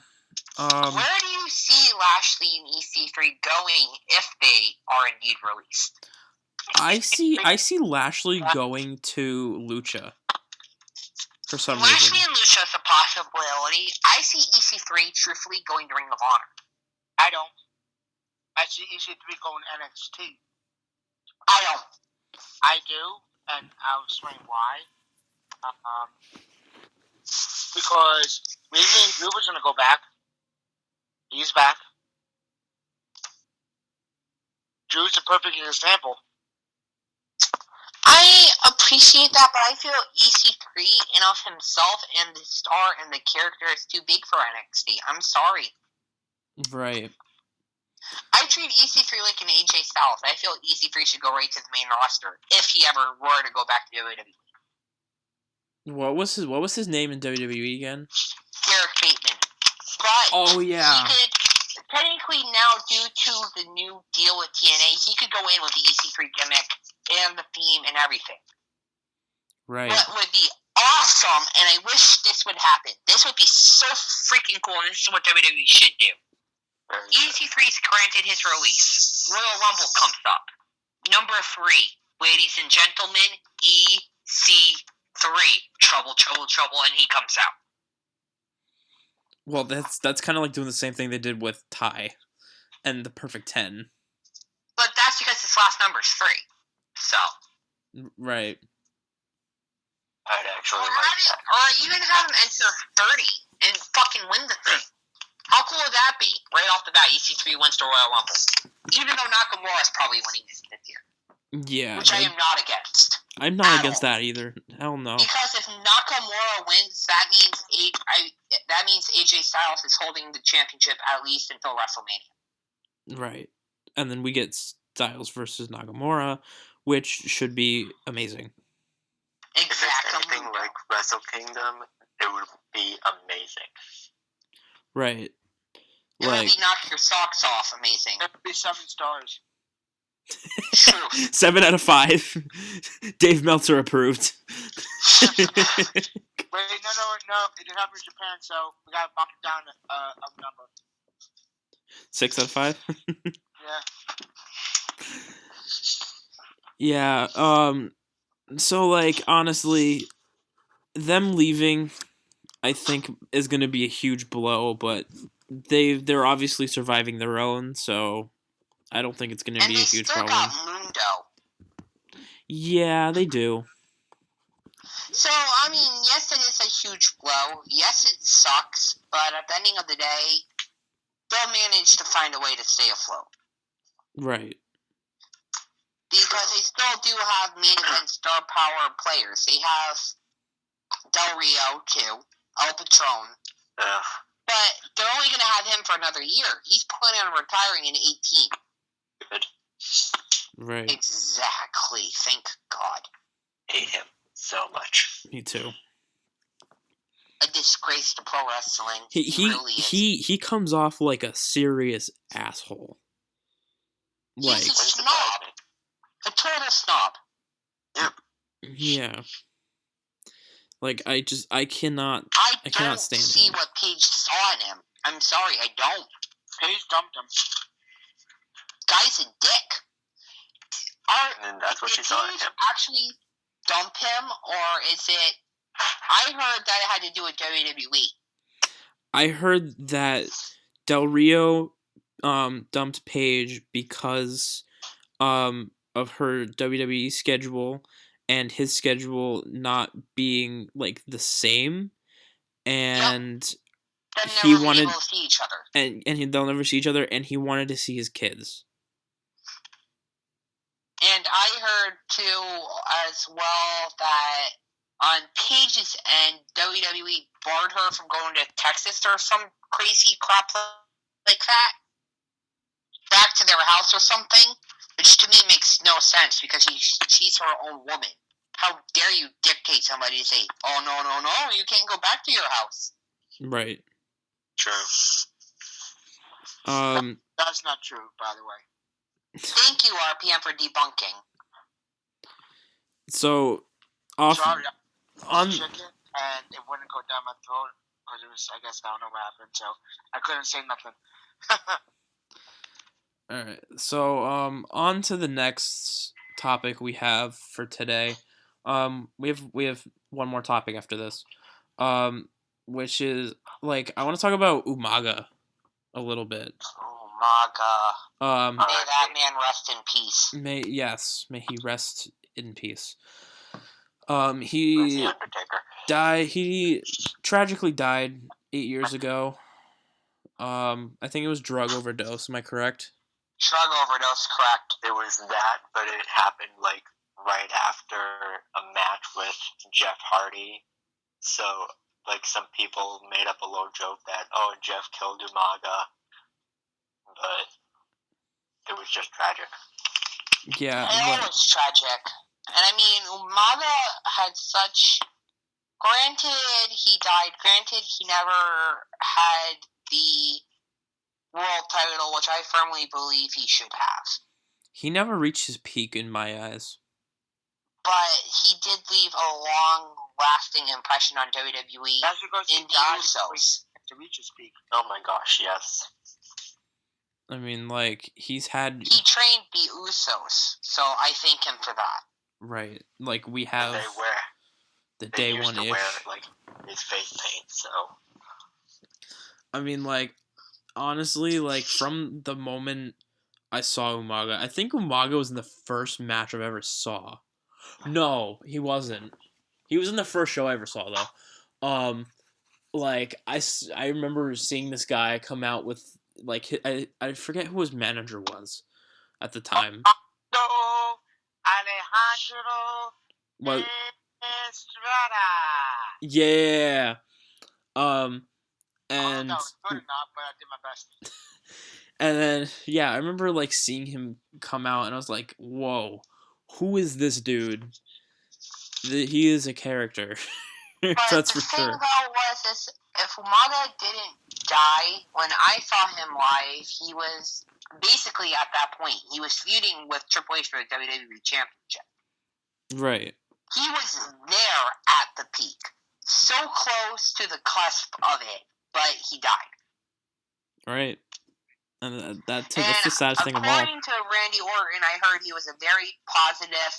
Where do you see Lashley and EC3 going if they are indeed released? I see Lashley going to Lucha for some Lashley reason. and Lucha is a possibility. I see EC3 truthfully going to Ring of Honor. I don't. I see EC3 going NXT. I don't. I do, and I'll explain why. Because we knew Drew was going to go back. He's back. Drew's a perfect example. I appreciate that, but I feel EC3 in of himself and the star and the character is too big for NXT. I'm sorry. Right. I treat EC3 like an AJ Styles. I feel EC3 should go right to the main roster if he ever were to go back to WWE. What was his name in WWE again? Garrett Bateman. But Oh yeah. he could technically now, due to the new deal with TNA, he could go in with the EC3 gimmick and the theme and everything. Right. What would be awesome, and I wish this would happen. This would be so freaking cool, and this is what WWE should do. EC3's granted his release. Royal Rumble comes up. Number 3, ladies and gentlemen, EC3. Trouble, trouble, trouble, and he comes out. Well, that's kind of like doing the same thing they did with Ty and the Perfect 10. But that's because his last number is 3. So. Right. I'd actually like that. Or even have him enter 30 and fucking win the thing. How cool would that be? Right off the bat, EC3 wins the Royal Rumble. Even though Nakamura is probably winning this year. Yeah. Which I am not against. I'm not against that either. Hell no. Because if Nakamura wins, that means AJ Styles is holding the championship at least until WrestleMania. Right. And then we get Styles versus Nakamura, which should be amazing. If it's Exactly. anything like Wrestle Kingdom, it would be amazing. Right. It would be knock your socks off amazing. It would be 7 stars. True. 7 out of 5. Dave Meltzer approved. Wait, no. It didn't happen in Japan, so we got to bump it down a number. 6 out of 5? Yeah. Yeah, so, like, honestly, them leaving, I think, is going to be a huge blow, but they're obviously surviving their own, so I don't think it's going to be a huge problem. And they still got Mundo. Yeah, they do. So, I mean, yes, it is a huge blow. Yes, it sucks, but at the ending of the day, they'll manage to find a way to stay afloat. Right. Because they still do have main event star power players. They have Del Rio, too, El Patron. Ugh. But they're only going to have him for another year. He's planning on retiring in 18. Good. Right. Exactly. Thank God. Hate him so much. Me too. A disgrace to pro wrestling. He really is. he comes off like a serious asshole. Like, He's a snob. A total snob. yeah. Like, I cannot I cannot don't stand see him. what Paige saw in him. I'm sorry, I don't. Paige dumped him. Guy's a dick. And that's what Did she saw in Paige him. actually dump him, or is it... I heard that it had to do with WWE. I heard that Del Rio dumped Paige because of her WWE schedule and his schedule not being like the same, and Then he they'll wanted able to see each other. they'll never see each other, and he wanted to see his kids. And I heard, too, as well, that on Paige's end, WWE barred her from going to Texas or some crazy crap like that. Back to their house or something. Which to me makes no sense because she's her own woman. How dare you dictate somebody to say, oh, no, you can't go back to your house. Right. True. That's not true, by the way. Thank you, RPM, for debunking. So, off Sorry, on chicken, and it wouldn't go down my throat because it was. I guess I don't know what happened, so I couldn't say nothing. all right. So, on to the next topic we have for today. We have one more topic after this. Which is like I want to talk about Umaga a little bit. Oh my god. May Alright. that man rest in peace. May he rest in peace. Where's He the Undertaker? he tragically died 8 years ago. I think it was drug overdose, am I correct? Drug overdose, correct. It was that, but it happened like right after a match with Jeff Hardy. So, like, some people made up a little joke that, oh, Jeff killed Umaga, but it was just tragic. Yeah, It was tragic. And I mean, Umaga had such. Granted, he died. Granted, he never had the world title, which I firmly believe he should have. he never reached his peak in my eyes. But he did leave a long-lasting impression on WWE That's because he in the died Usos. to reach his peak. Oh my gosh, yes. I mean, like he's had He trained the Usos, so I thank him for that. right, like we And have the they day used one to ish. wear, like, his face paint, so... I mean, like, honestly, like, from the moment I saw Umaga, I think Umaga was in the first match I've ever saw. No, he wasn't. He was in the first show I ever saw, though. Like, I remember seeing this guy come out with, like, I forget who his manager was at the time. No, Alejandro What? Estrada. Yeah. Oh, And... no, good enough, but I did my best. And then, yeah, I remember, like, seeing him come out, and I was like, whoa, who is this dude? He is a character. But That's the for thing, sure. though, was if Umaga didn't die, when I saw him live, he was basically at that point, he was feuding with Triple H for the WWE Championship. Right. He was there at the peak. So close to the cusp of it, but he died. Right. And that's the And saddest thing of all. according to Randy Orton, I heard he was a very positive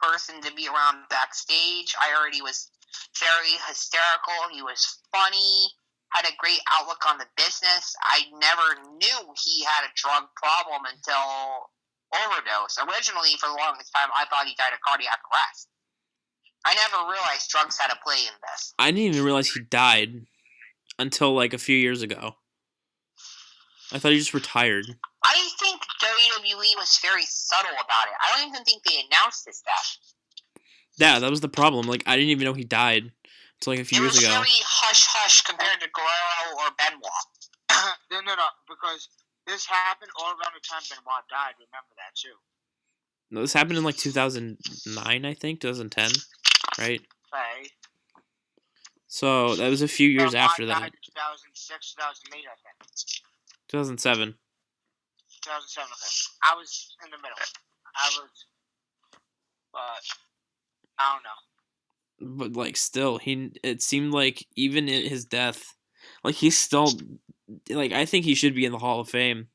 person to be around backstage. I heard he was very hysterical. He was funny, had a great outlook on the business. I never knew he had a drug problem until overdose. Originally, for the longest time, I thought he died of cardiac arrest. I never realized drugs had a play in this. I didn't even realize he died until, like, a few years ago. I thought he just retired. I think WWE was very subtle about it. I don't even think they announced his death. Yeah, that was the problem. Like, I didn't even know he died until, like, a few years It was ago. very hush-hush compared to Guerrero or Benoit. No, because this happened all around the time Benoit died. Remember that, too. No, this happened in, like, 2009, I think, 2010, right? Right. So, that was a few years Benoit after died that. in 2006, 2008, I think. 2007. 2007, okay. I was in the middle. I don't know. But, like, still, it seemed like even in his death, like, he's still, like, I think he should be in the Hall of Fame.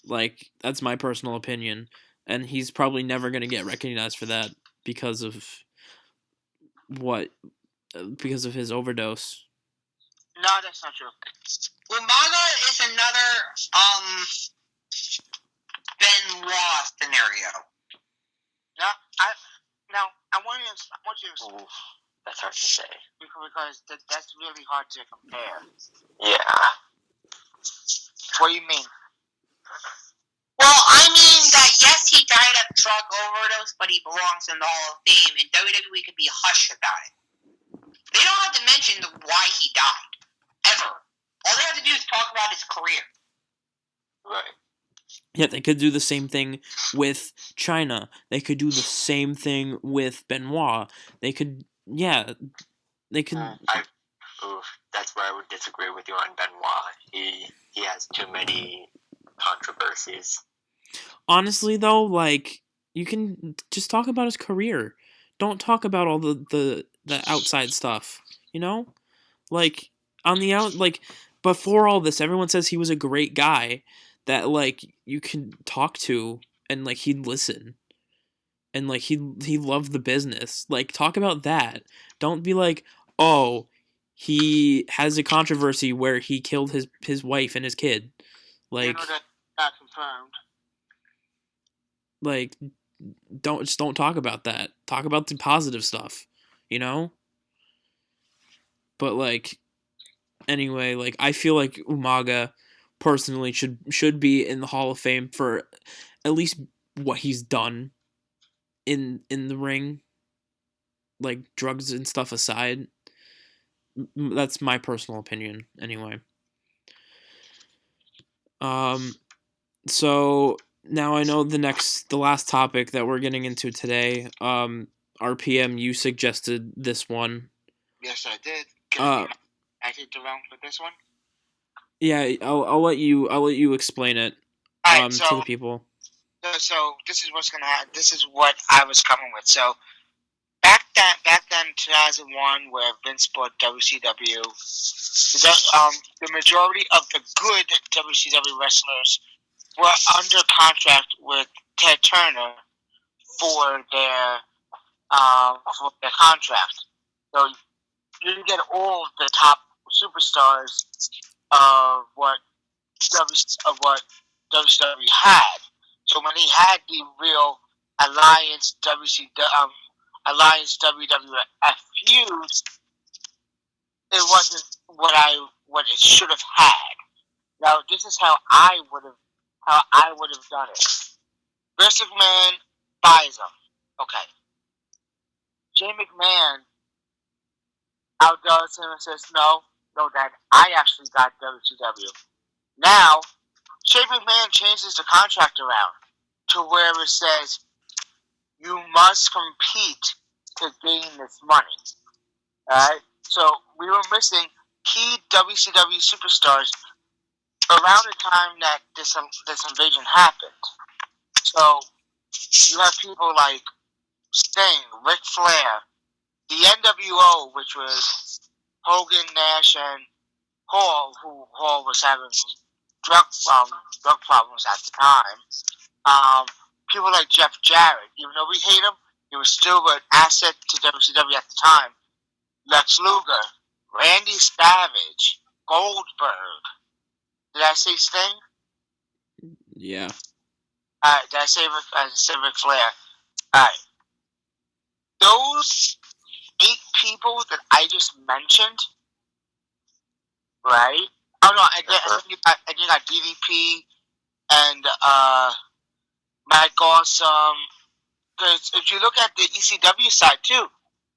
Like, that's my personal opinion. And he's probably never going to get recognized for that because of because of his overdose. No, that's not true. Umaga is another Benoit scenario. I want you to Ooh, that's hard to say. because that's really hard to compare. Yeah. What do you mean? Well, I mean that yes, he died of drug overdose, but he belongs in the Hall of Fame, and WWE could be hush about it. They don't have to mention why he died, ever. All they have to do is talk about his career. Right. Yeah, they could do the same thing with China. They could do the same thing with Benoit. They could, yeah, they could. That's where I would disagree with you on Benoit. He has too many controversies. Honestly, though, like, You can just talk about his career. Don't talk about all the outside stuff. You know, like on the out, like before all this, everyone says he was a great guy that like you can talk to and like he'd listen and like he loved the business. Like talk about that. Don't be like, oh, he has a controversy where he killed his wife and his kid. Like that's not confirmed. like don't talk about that. Talk about the positive stuff, you know? But like anyway, like I feel like Umaga personally should be in the Hall of Fame for at least what he's done in the ring, like drugs and stuff aside. That's my personal opinion anyway. So now I know the last topic that we're getting into today. RPM, you suggested this one. Yes, I did. I hit around for this one. Yeah, I'll let you explain it to the people. So this is what's gonna happen. This is what I was coming with. So back then, 2001, where Vince bought WCW, the majority of the good WCW wrestlers were under contract with Ted Turner for their contract. So you get all the top superstars of what WCW had. So when he had the real Alliance WWF feud, it wasn't what it should have had. Now this is how I would have done it. Vince McMahon buys them. Okay. Shane McMahon outdoes him and says, no, Dad, I actually got WCW. Now, Shane McMahon changes the contract around to where it says, you must compete to gain this money. Alright? So, we were missing key WCW superstars around the time that this invasion happened. So, you have people like Sting, Ric Flair, the NWO, which was Hogan, Nash, and Hall, who Hall was having drug problems at the time. People like Jeff Jarrett, even though we hate him, he was still an asset to WCW at the time. Lex Luger, Randy Savage, Goldberg. Did I say Sting? Yeah. Did I say Ric Flair? Alright. Those 8 people that I just mentioned, right? Oh no, I think you got DDP and Matt Awesome. Because if you look at the ECW side too,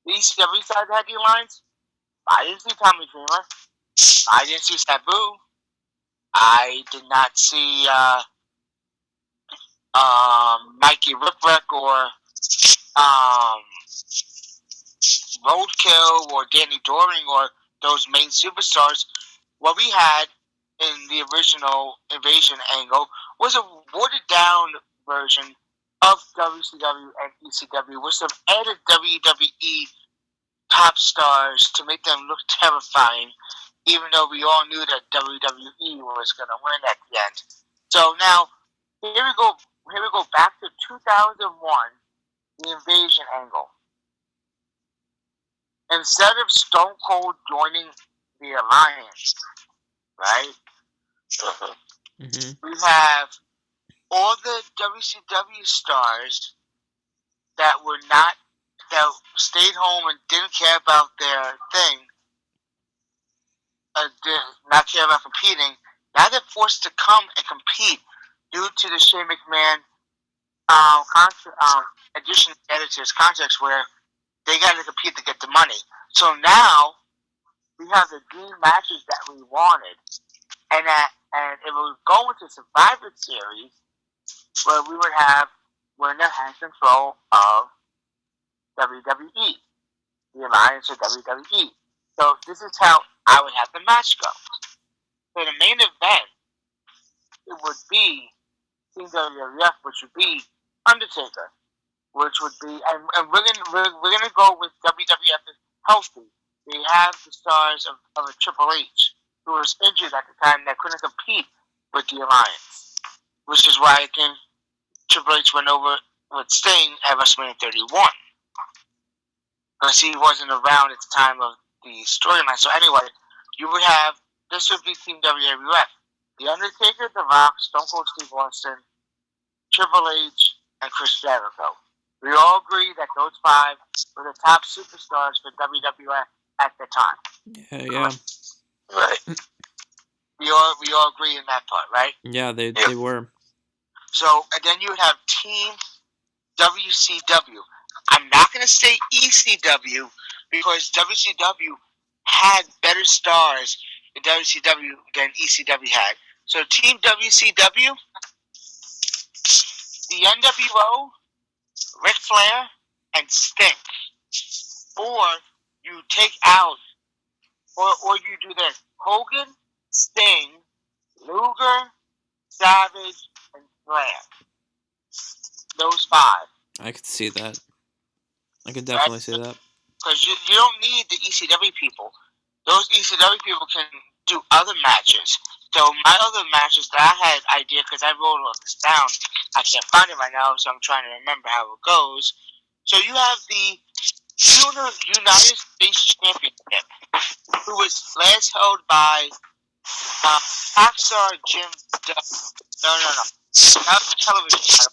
the ECW side had the alliance. I didn't see Tommy Dreamer. I didn't see Sabu. I did not see Mikey Whipwreck or Roadkill or Danny Doring or those main superstars. What we had in the original Invasion angle was a watered down version of WCW and ECW with some added WWE top stars to make them look terrifying, even though we all knew that WWE was going to win at the end. So now, here we go back to 2001, the Invasion angle. Instead of Stone Cold joining the Alliance, right? Mm-hmm. We have all the WCW stars that stayed home and didn't care about their thing, did not care about competing. Now they're forced to come and compete due to the Shane McMahon addition added to his contracts where they got to compete to get the money. So now we have the dream matches that we wanted, and it will go into Survivor Series where we would have winner has control of WWE, the alliance of WWE. So this is how I would have the match go. So the main event, it would be Team WWF, which would be Undertaker which would be, and we're gonna go with WWF is healthy. They have the stars of a Triple H who was injured at the time that couldn't compete with the Alliance, which is why again Triple H went over with Sting at WrestleMania 31 because he wasn't around at the time of the storyline. So anyway, you would have this would be Team WWF: The Undertaker, The Rock, Stone Cold Steve Austin, Triple H, and Chris Jericho. We all agree that those 5 were the top superstars for WWF at the time. Yeah. Right. We all agree in that part, right? Yeah, they were. So, and then you would have Team WCW. I'm not going to say ECW because WCW had better stars in WCW than ECW had. So, Team WCW, the NWO, Ric Flair, and Sting. Or you take out, or you do this: Hogan, Sting, Luger, Savage, and Flair. Those 5. I could see that. I could definitely see that. Because you don't need the ECW people. Those ECW people can do other matches. So my other matches that I had idea, because I wrote all this down, I can't find it right now, so I'm trying to remember how it goes. So you have the United States Championship, who was last held by Rockstar Jim Duggan. No. That was the television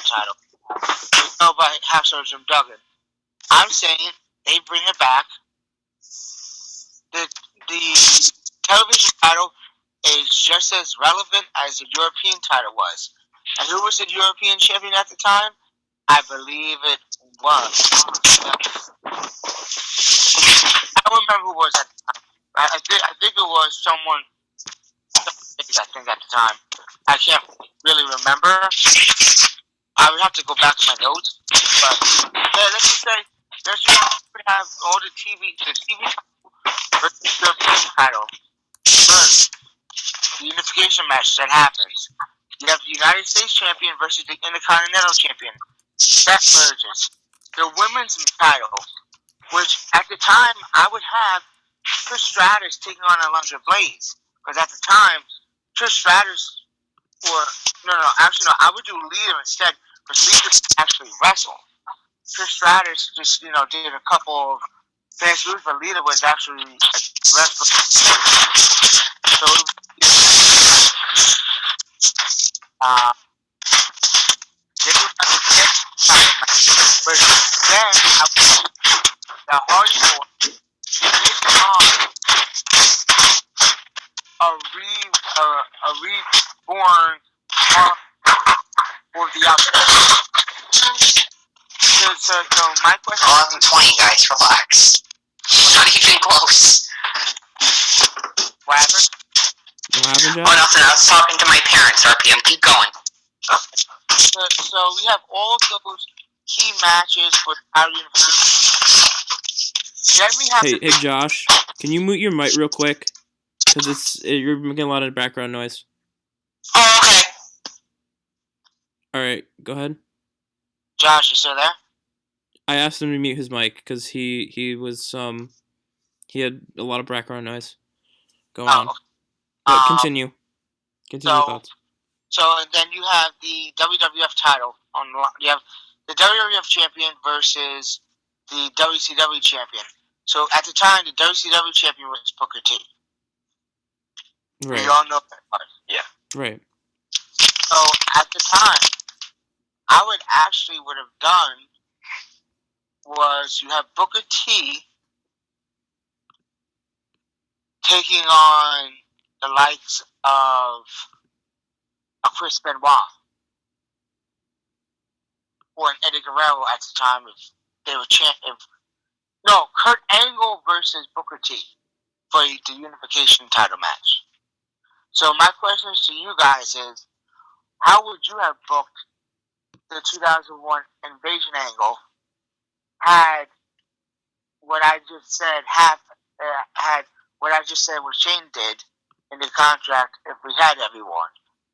title. It was held by Rockstar Jim Duggan. I'm saying they bring it back. The television title is just as relevant as the European title was. And who was the European champion at the time? I believe it was. I don't remember who it was at the time. I think it was someone. I think at the time. I can't really remember. I would have to go back to my notes. But yeah, let's just say have all the TV versus the European title. First, the unification match that happens. You have the United States champion versus the Intercontinental champion. That merges. The women's title, which at the time I would have Trish Stratus taking on Alundra Blaze. Because at the time, Trish Stratus, I would do Lita instead. Because Lita could actually wrestle. Trish Stratus just, did a couple of fast moves, but Lita was actually a wrestler. So, then you have the next time match. But then, the Hardy Boys take on a reborn for the outfit. So my question 11:20, guys, relax. Not even close. What happened? What happened, John? Oh, nothing. I was talking to my parents, RPM. Keep going. So we have all those key matches for our unification. Then we have Hey, Josh, can you mute your mic real quick? Because you're making a lot of background noise. Oh, okay. All right, go ahead. Josh, you still there? I asked him to mute his mic because he had a lot of background noise going on. But continue your thoughts. So and then you have the WWF title you have the WWF champion versus the WCW champion. So at the time, the WCW champion was Booker T. Right. We all know that part. Yeah. Right. So at the time, I would have done was you have Booker T taking on the likes of Chris Benoit or an Eddie Guerrero at the time if they were Kurt Angle versus Booker T for the unification title match. So my question to you guys is, how would you have booked the 2001 Invasion Angle had what I just said had what I just said what Shane did in the contract if we had everyone?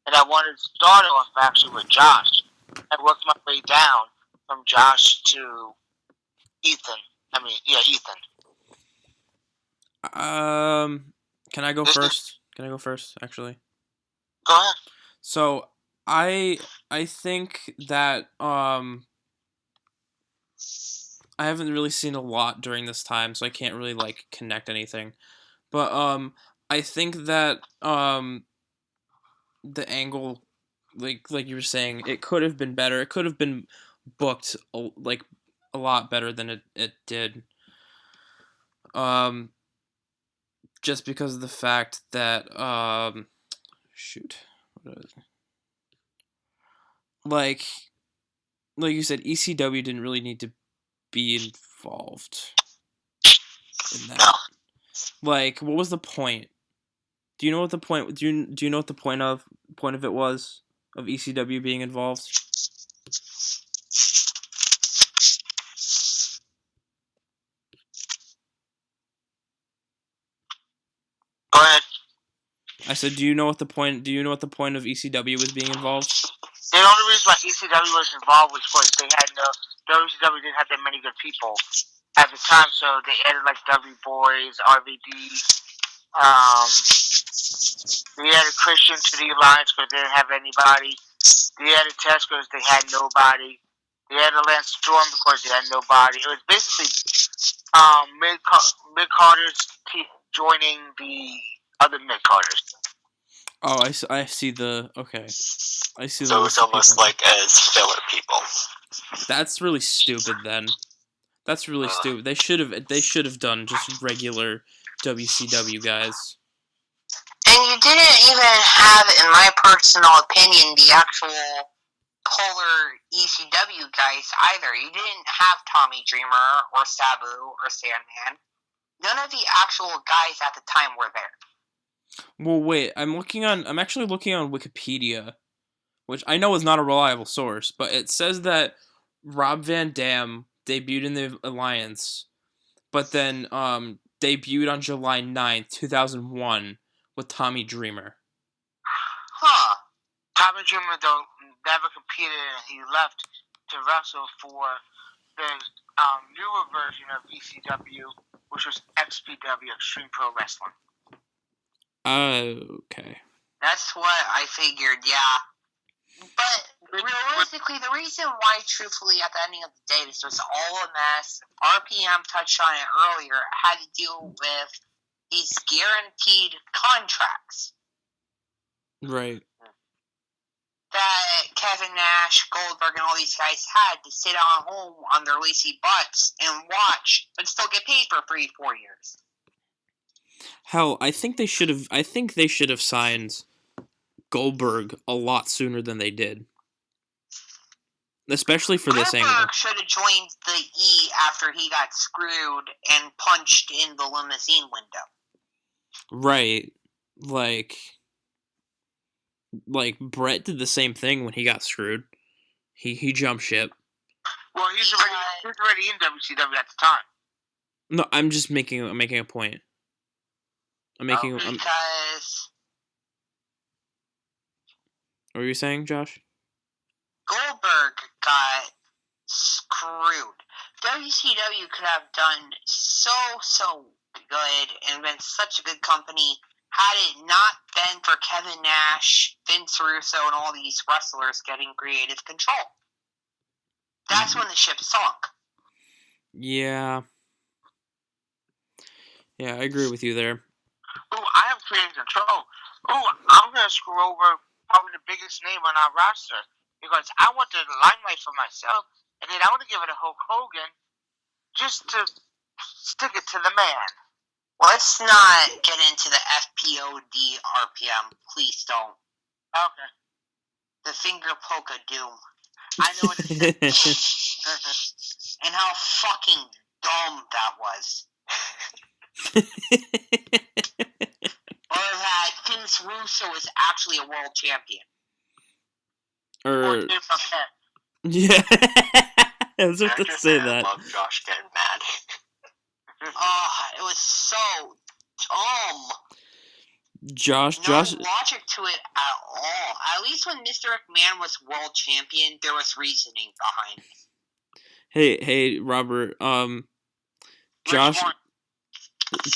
And I wanted to start off actually with Josh and work my way down from Josh to Ethan. Ethan. Can I go first? Can I go first, actually? Go ahead. So, I think that, I haven't really seen a lot during this time, so I can't really, like, connect anything. But, I think that, the angle, like you were saying, it could have been better. It could have been booked, like, a lot better than it did. Just because of the fact that, shoot. What is it? Like you said, ECW didn't really need to be involved in that. No. Like, what was the point? Do you know what the point? Do you know what the point of it was of ECW being involved? Go ahead. I said, do you know what the point? Do you know what the point of ECW was being involved? The only reason why ECW was involved was because WCW didn't have that many good people at the time, so they added like W Boys, RVD. They added Christian to the alliance because they didn't have anybody. They added Test because they had nobody. They added Lance Storm because they had nobody. It was basically mid-carders joining the other mid-carders. Oh, I see the okay. I see. So it's almost like as filler people. That's really stupid. Then, that's really stupid. They should have done just regular WCW guys. And you didn't even have, in my personal opinion, the actual polar ECW guys either. You didn't have Tommy Dreamer or Sabu or Sandman. None of the actual guys at the time were there. Well, wait. I'm actually looking on Wikipedia, which I know is not a reliable source, but it says that Rob Van Dam debuted in the Alliance, but then debuted on July 9th, 2001 with Tommy Dreamer. Huh. Tommy Dreamer, though, never competed, and he left to wrestle for the newer version of ECW, which was XPW, Extreme Pro Wrestling. Okay. That's what I figured, yeah. But realistically, the reason why, truthfully, at the ending of the day, this was all a mess, RPM touched on it earlier, had to do with these guaranteed contracts. Right. That Kevin Nash, Goldberg, and all these guys had to sit at home on their lazy butts and watch, but still get paid for 3-4 years. Hell, I think they should have signed Goldberg a lot sooner than they did. Especially for this angle. Goldberg should have joined the E after he got screwed and punched in the limousine window. Right. Like Brett did the same thing when he got screwed. He jumped ship. Well, he's already in WCW at the time. No, I'm just making a point. Because What were you saying, Josh? Goldberg got screwed. WCW could have done so good and been such a good company had it not been for Kevin Nash, Vince Russo, and all these wrestlers getting creative control. That's when the ship sunk. Yeah. Yeah, I agree with you there. Ooh, I have creative control. Ooh, I'm going to screw over probably the biggest name on our roster because I want the limelight for myself, and then I want to give it to Hulk Hogan just to stick it to the man. Let's not get into the FPOD RPM. Please don't. Okay. The finger poke of doom. I know what it is. And how fucking dumb that was. Or that Vince Russo is actually a world champion. Yeah. I was about to say that. I love Josh getting mad. It was so dumb. Josh. No logic to it at all. At least when Mr. McMahon was world champion, there was reasoning behind it. Hey, Robert. Josh, Which one?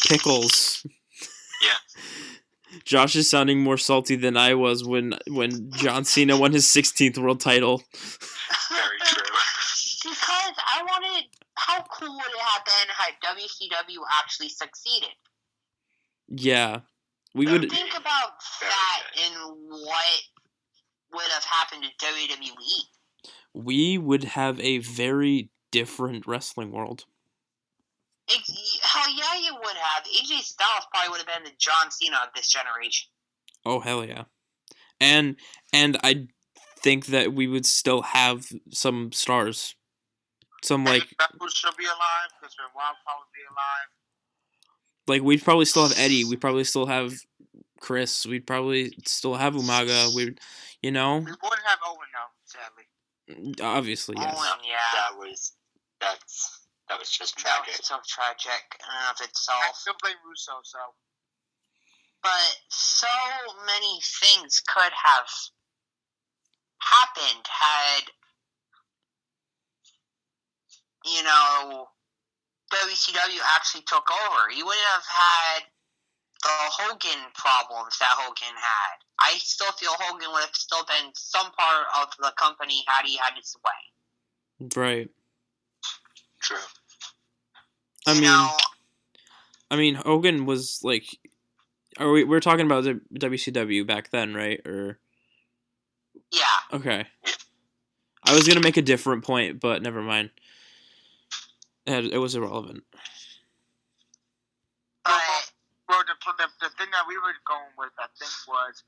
Pickles. Yeah. Josh is sounding more salty than I was when John Cena won his 16th world title. Very true. Because I wanted. How cool would it have been had WCW actually succeeded? Yeah, we would. Think about that and what would have happened to WWE. We would have a very different wrestling world. Hell yeah, you would have. AJ Styles probably would have been the John Cena of this generation. Oh hell yeah, and I think that we would still have some stars, some like Who should be alive? Because Benoit will probably be alive. like we'd probably still have Eddie. We'd probably still have Chris. We'd probably still have Umaga. We'd, We wouldn't have Owen though, sadly. obviously yes. Owen, yeah. That was just That tragic. was so tragic of I itself. still blame Russo, so. But so many things could have happened had, WCW actually took over. You wouldn't have had the Hogan problems that Hogan had. I still feel Hogan would have still been some part of the company had he had his way. Right. True. I mean, Hogan was like. We're talking about the WCW back then, right? Or Yeah. okay. I was gonna make a different point, but never mind. It was irrelevant. But Well, the thing that we were going with, I think, was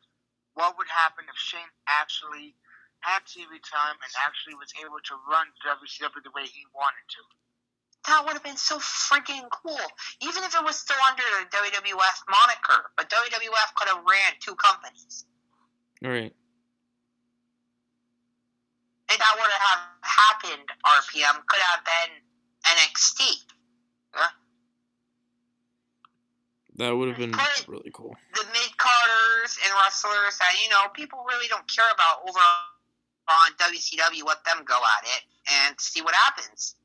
what would happen if Shane actually had TV time and actually was able to run WCW the way he wanted to. that would have been so freaking cool. Even if it was still under the WWF moniker. But WWF could have ran two companies. Right. And that would have happened, RPM, could have been NXT. That would have been But really cool. the mid-carders and wrestlers that, people really don't care about over on WCW, let them go at it and see what happens.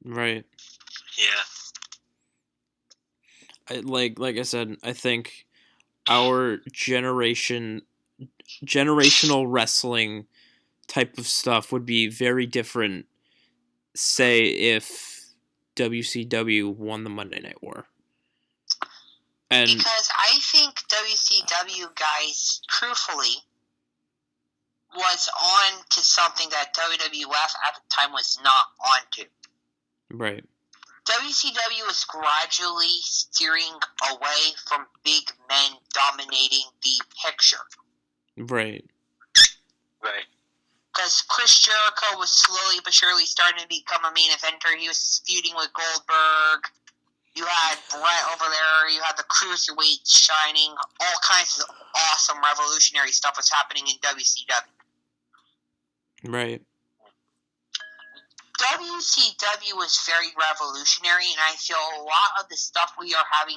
Right. Yeah. Like I said, I think our generational wrestling type of stuff would be very different, say, if WCW won the Monday Night War. And Because I think WCW guys, truthfully, was on to something that WWF at the time was not on to. right. WCW was gradually steering away from big men dominating the picture. Right. Right. Because Chris Jericho was slowly but surely starting to become a main eventer. He was feuding with Goldberg. You had Brett over there. You had the Cruiserweights shining. All kinds of awesome revolutionary stuff was happening in WCW. Right. WCW was very revolutionary, and I feel a lot of the stuff we are having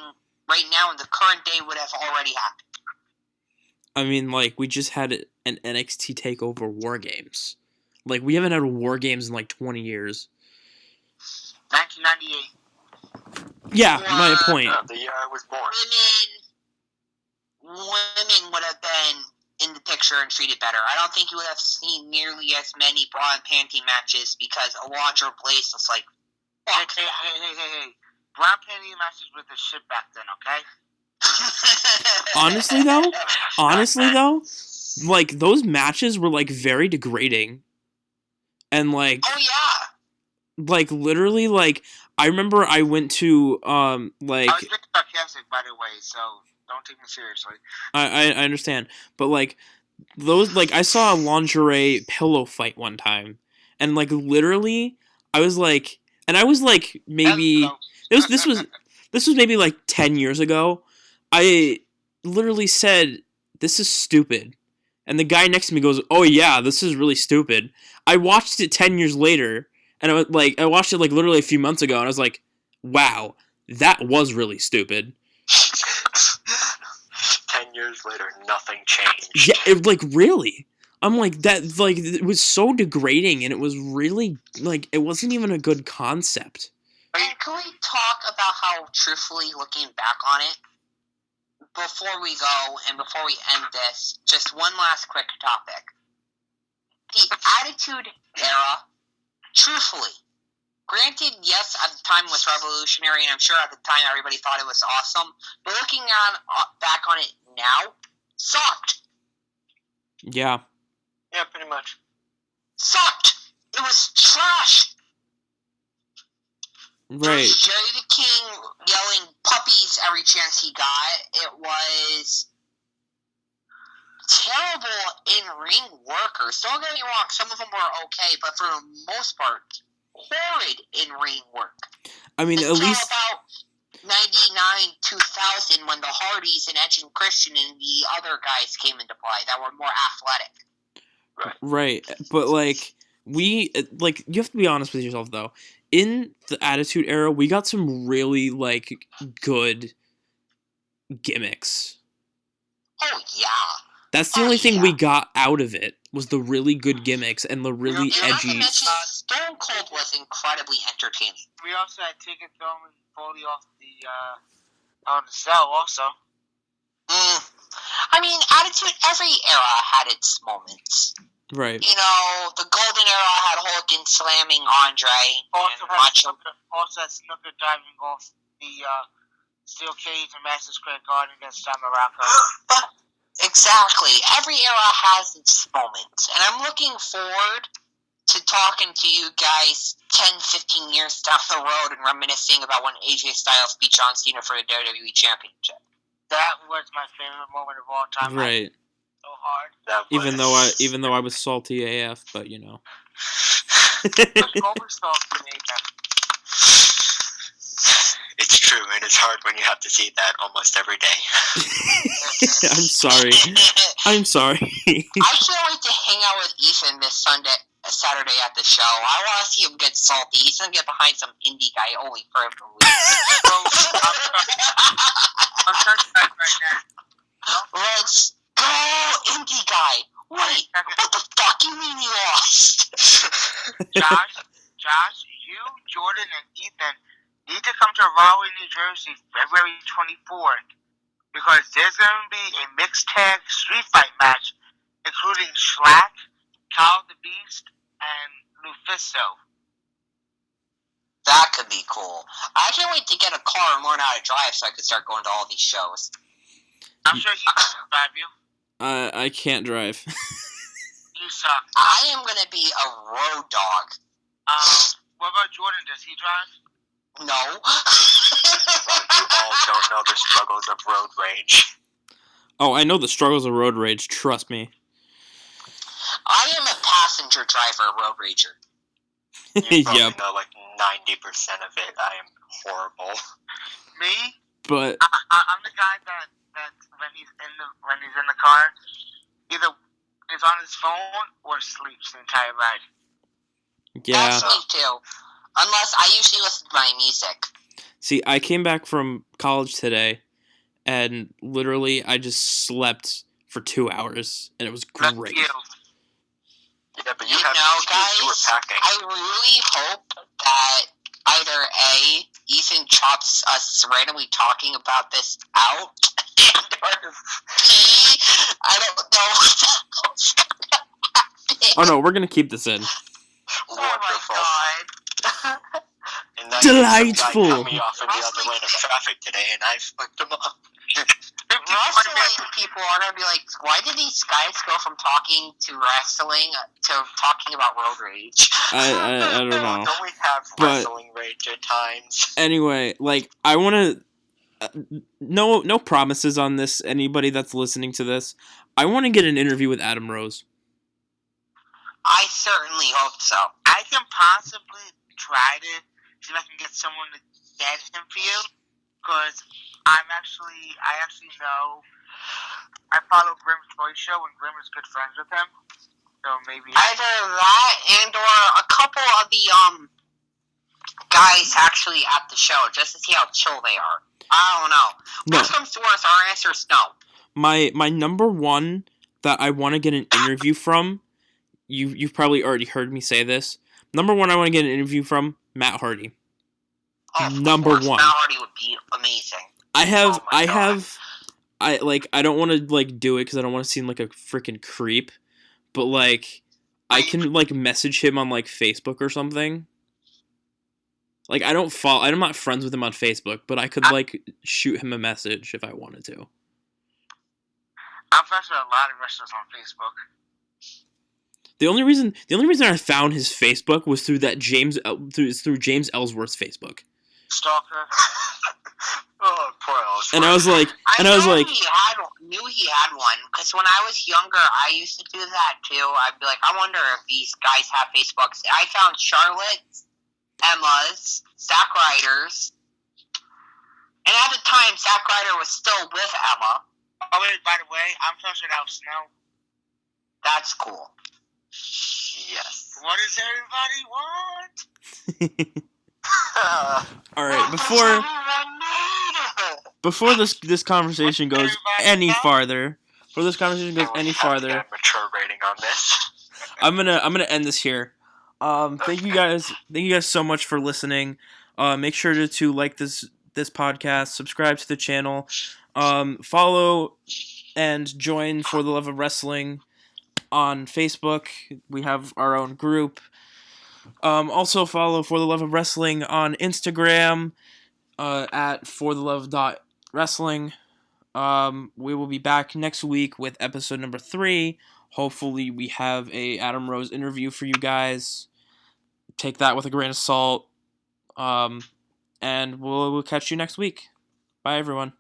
right now in the current day would have already happened. I mean, like, we just had an NXT TakeOver War Games. Like, we haven't had War Games in, 20 years. 1998. Yeah, my point. The year I was born. Women would have been in the picture and treated better. I don't think you would have seen nearly as many bra and panty matches because Alondra Blaze was like, fuck. Hey. Brown panty matches with the shit back then, okay? Honestly though, like, those matches were, very degrading. And, Oh yeah. Literally, I remember I went to, I was being sarcastic, by the way, so don't take me seriously. I understand, but, those, I saw a lingerie pillow fight one time, and, literally, I was, maybe, this was maybe, 10 years ago. I literally said, this is stupid. And the guy next to me goes, oh yeah, this is really stupid. I watched it 10 years later, and I watched it, literally a few months ago, and I was like, wow, that was really stupid. 10 years later, nothing changed. Yeah, really. I'm like, that, like, it was so degrading, and it was really, like, it wasn't even a good concept. And can we talk about how, truthfully, looking back on it, before we go and before we end this, just one last quick topic. The Attitude Era, truthfully, granted, yes, at the time it was revolutionary, and I'm sure at the time everybody thought it was awesome, but looking back on it now, sucked. Yeah. Yeah, pretty much. Sucked. It was trash. Right. It was Jerry the King yelling puppies every chance he got. It was terrible in-ring workers. Don't get me wrong, some of them were okay, but for the most part, horrid in-ring work. I mean, Until at least... about 99, 2000, when the Hardys and Edge and Christian and the other guys came into play that were more athletic. Right, but, like, you have to be honest with yourself, though. In the Attitude Era, we got some really, like, good gimmicks. Oh, yeah. That's the only thing we got out of it, was the really good gimmicks and the really Not to edgy... mention, Stone Cold was incredibly entertaining. We also had tickets going fully off on the cell also. I mean, Attitude, every era had its moments. Right. You know, the Golden Era had Hogan slamming Andre Also and had Macho. Snooker diving off the steel cage in Madison Square Garden against John Morocco. Exactly. Every era has its moments. And I'm looking forward to talking to you guys 10, 15 years down the road and reminiscing about when AJ Styles beat John Cena for the WWE Championship. That was my favorite moment of all time. Right. So hard. Even though I was salty AF, but you know. Always salty AF. It's true, and it's hard when you have to see that almost every day. I'm sorry. I'm sorry. I can't wait to hang out with Ethan this Saturday at the show. I want to see him get salty. He's going to get behind some indie guy only for him to lose. I'm trying right now. Let's go, indie guy. Wait, what the fuck you mean you lost? Josh, you, Jordan, and Ethan need to come to Raleigh, New Jersey, February 24th, because there's going to be a mixed tag street fight match, including Schlack, Kyle the Beast, and Lufisto. That could be cool. I can't wait to get a car and learn how to drive so I can start going to all these shows. I'm sure he can drive you. I can't drive. You suck. I am going to be a road dog. What about Jordan? Does he drive? No. Well, you all don't know the struggles of road rage. Oh, I know the struggles of road rage, trust me. I am a passenger driver road rager. You probably Yep. know like 90% of it. I am horrible. Me? But I'm the guy that when he's in the car, either is on his phone or sleeps the entire ride. yeah. That's me too. Unless I usually listen to my music. See, I came back from college today, and literally I just slept for 2 hours, and it was That's great. you. Yeah, but You you have know, excuse. You were guys, packing. I really hope that either A, Ethan chops us randomly talking about this out, and or B, I don't know what the hell's gonna happen. Oh no, we're gonna keep this in. Oh Wonderful. my god. And then Delightful. some guy cut me off in the other lane of traffic today, and I flipped him off. Wrestling people are going to be like, why did these guys go from talking to wrestling to talking about road rage? I don't know. Don't we have But- wrestling rage at times? Anyway, like, I want to... no promises on this, anybody that's listening to this. I want to get an interview with Adam Rose. I certainly hope so. I can possibly try to see if I can get someone to get him for you, because I actually know, I follow Grimm's Toy Show, and Grimm is good friends with him, so maybe... Either that and or a couple of the guys actually at the show, just to see how chill they are. I don't know. No. Worst comes to worst, our answer is no. My number one that I want to get an interview from, you've probably already heard me say this. Number one, I want to get an interview from Matt Hardy. Oh, of Number course, one. Matt Hardy would be amazing. I Oh my God. I don't want to like do it because I don't want to seem like a freaking creep, but like I can like message him on like Facebook or something. Like I'm not friends with him on Facebook, but I could like shoot him a message if I wanted to. I'm friends with a lot of wrestlers on Facebook. The only reason I found his Facebook was through James Ellsworth's Facebook. Stalker. Oh, poor Ellsworth. And I was like, knew he had one because when I was younger, I used to do that too. I'd be like, I wonder if these guys have Facebooks. I found Charlotte's, Emma's, Zack Ryder's, and at the time, Zack Ryder was still with Emma. Oh wait, by the way, I'm friends with Al Snow. That's cool. Yes. What does everybody want? all right, before this conversation goes any farther, Mature rating on this. I'm gonna end this here. Thank you guys so much for listening. Make sure to like this podcast, subscribe to the channel, follow and join For the Love of Wrestling on Facebook. We have our own group. Also follow For the Love of Wrestling on Instagram at forthelove.wrestling. We will be back next week with episode number 3. Hopefully we have a Adam Rose interview for you guys. Take that with a grain of salt. And we'll catch you next week. Bye, everyone.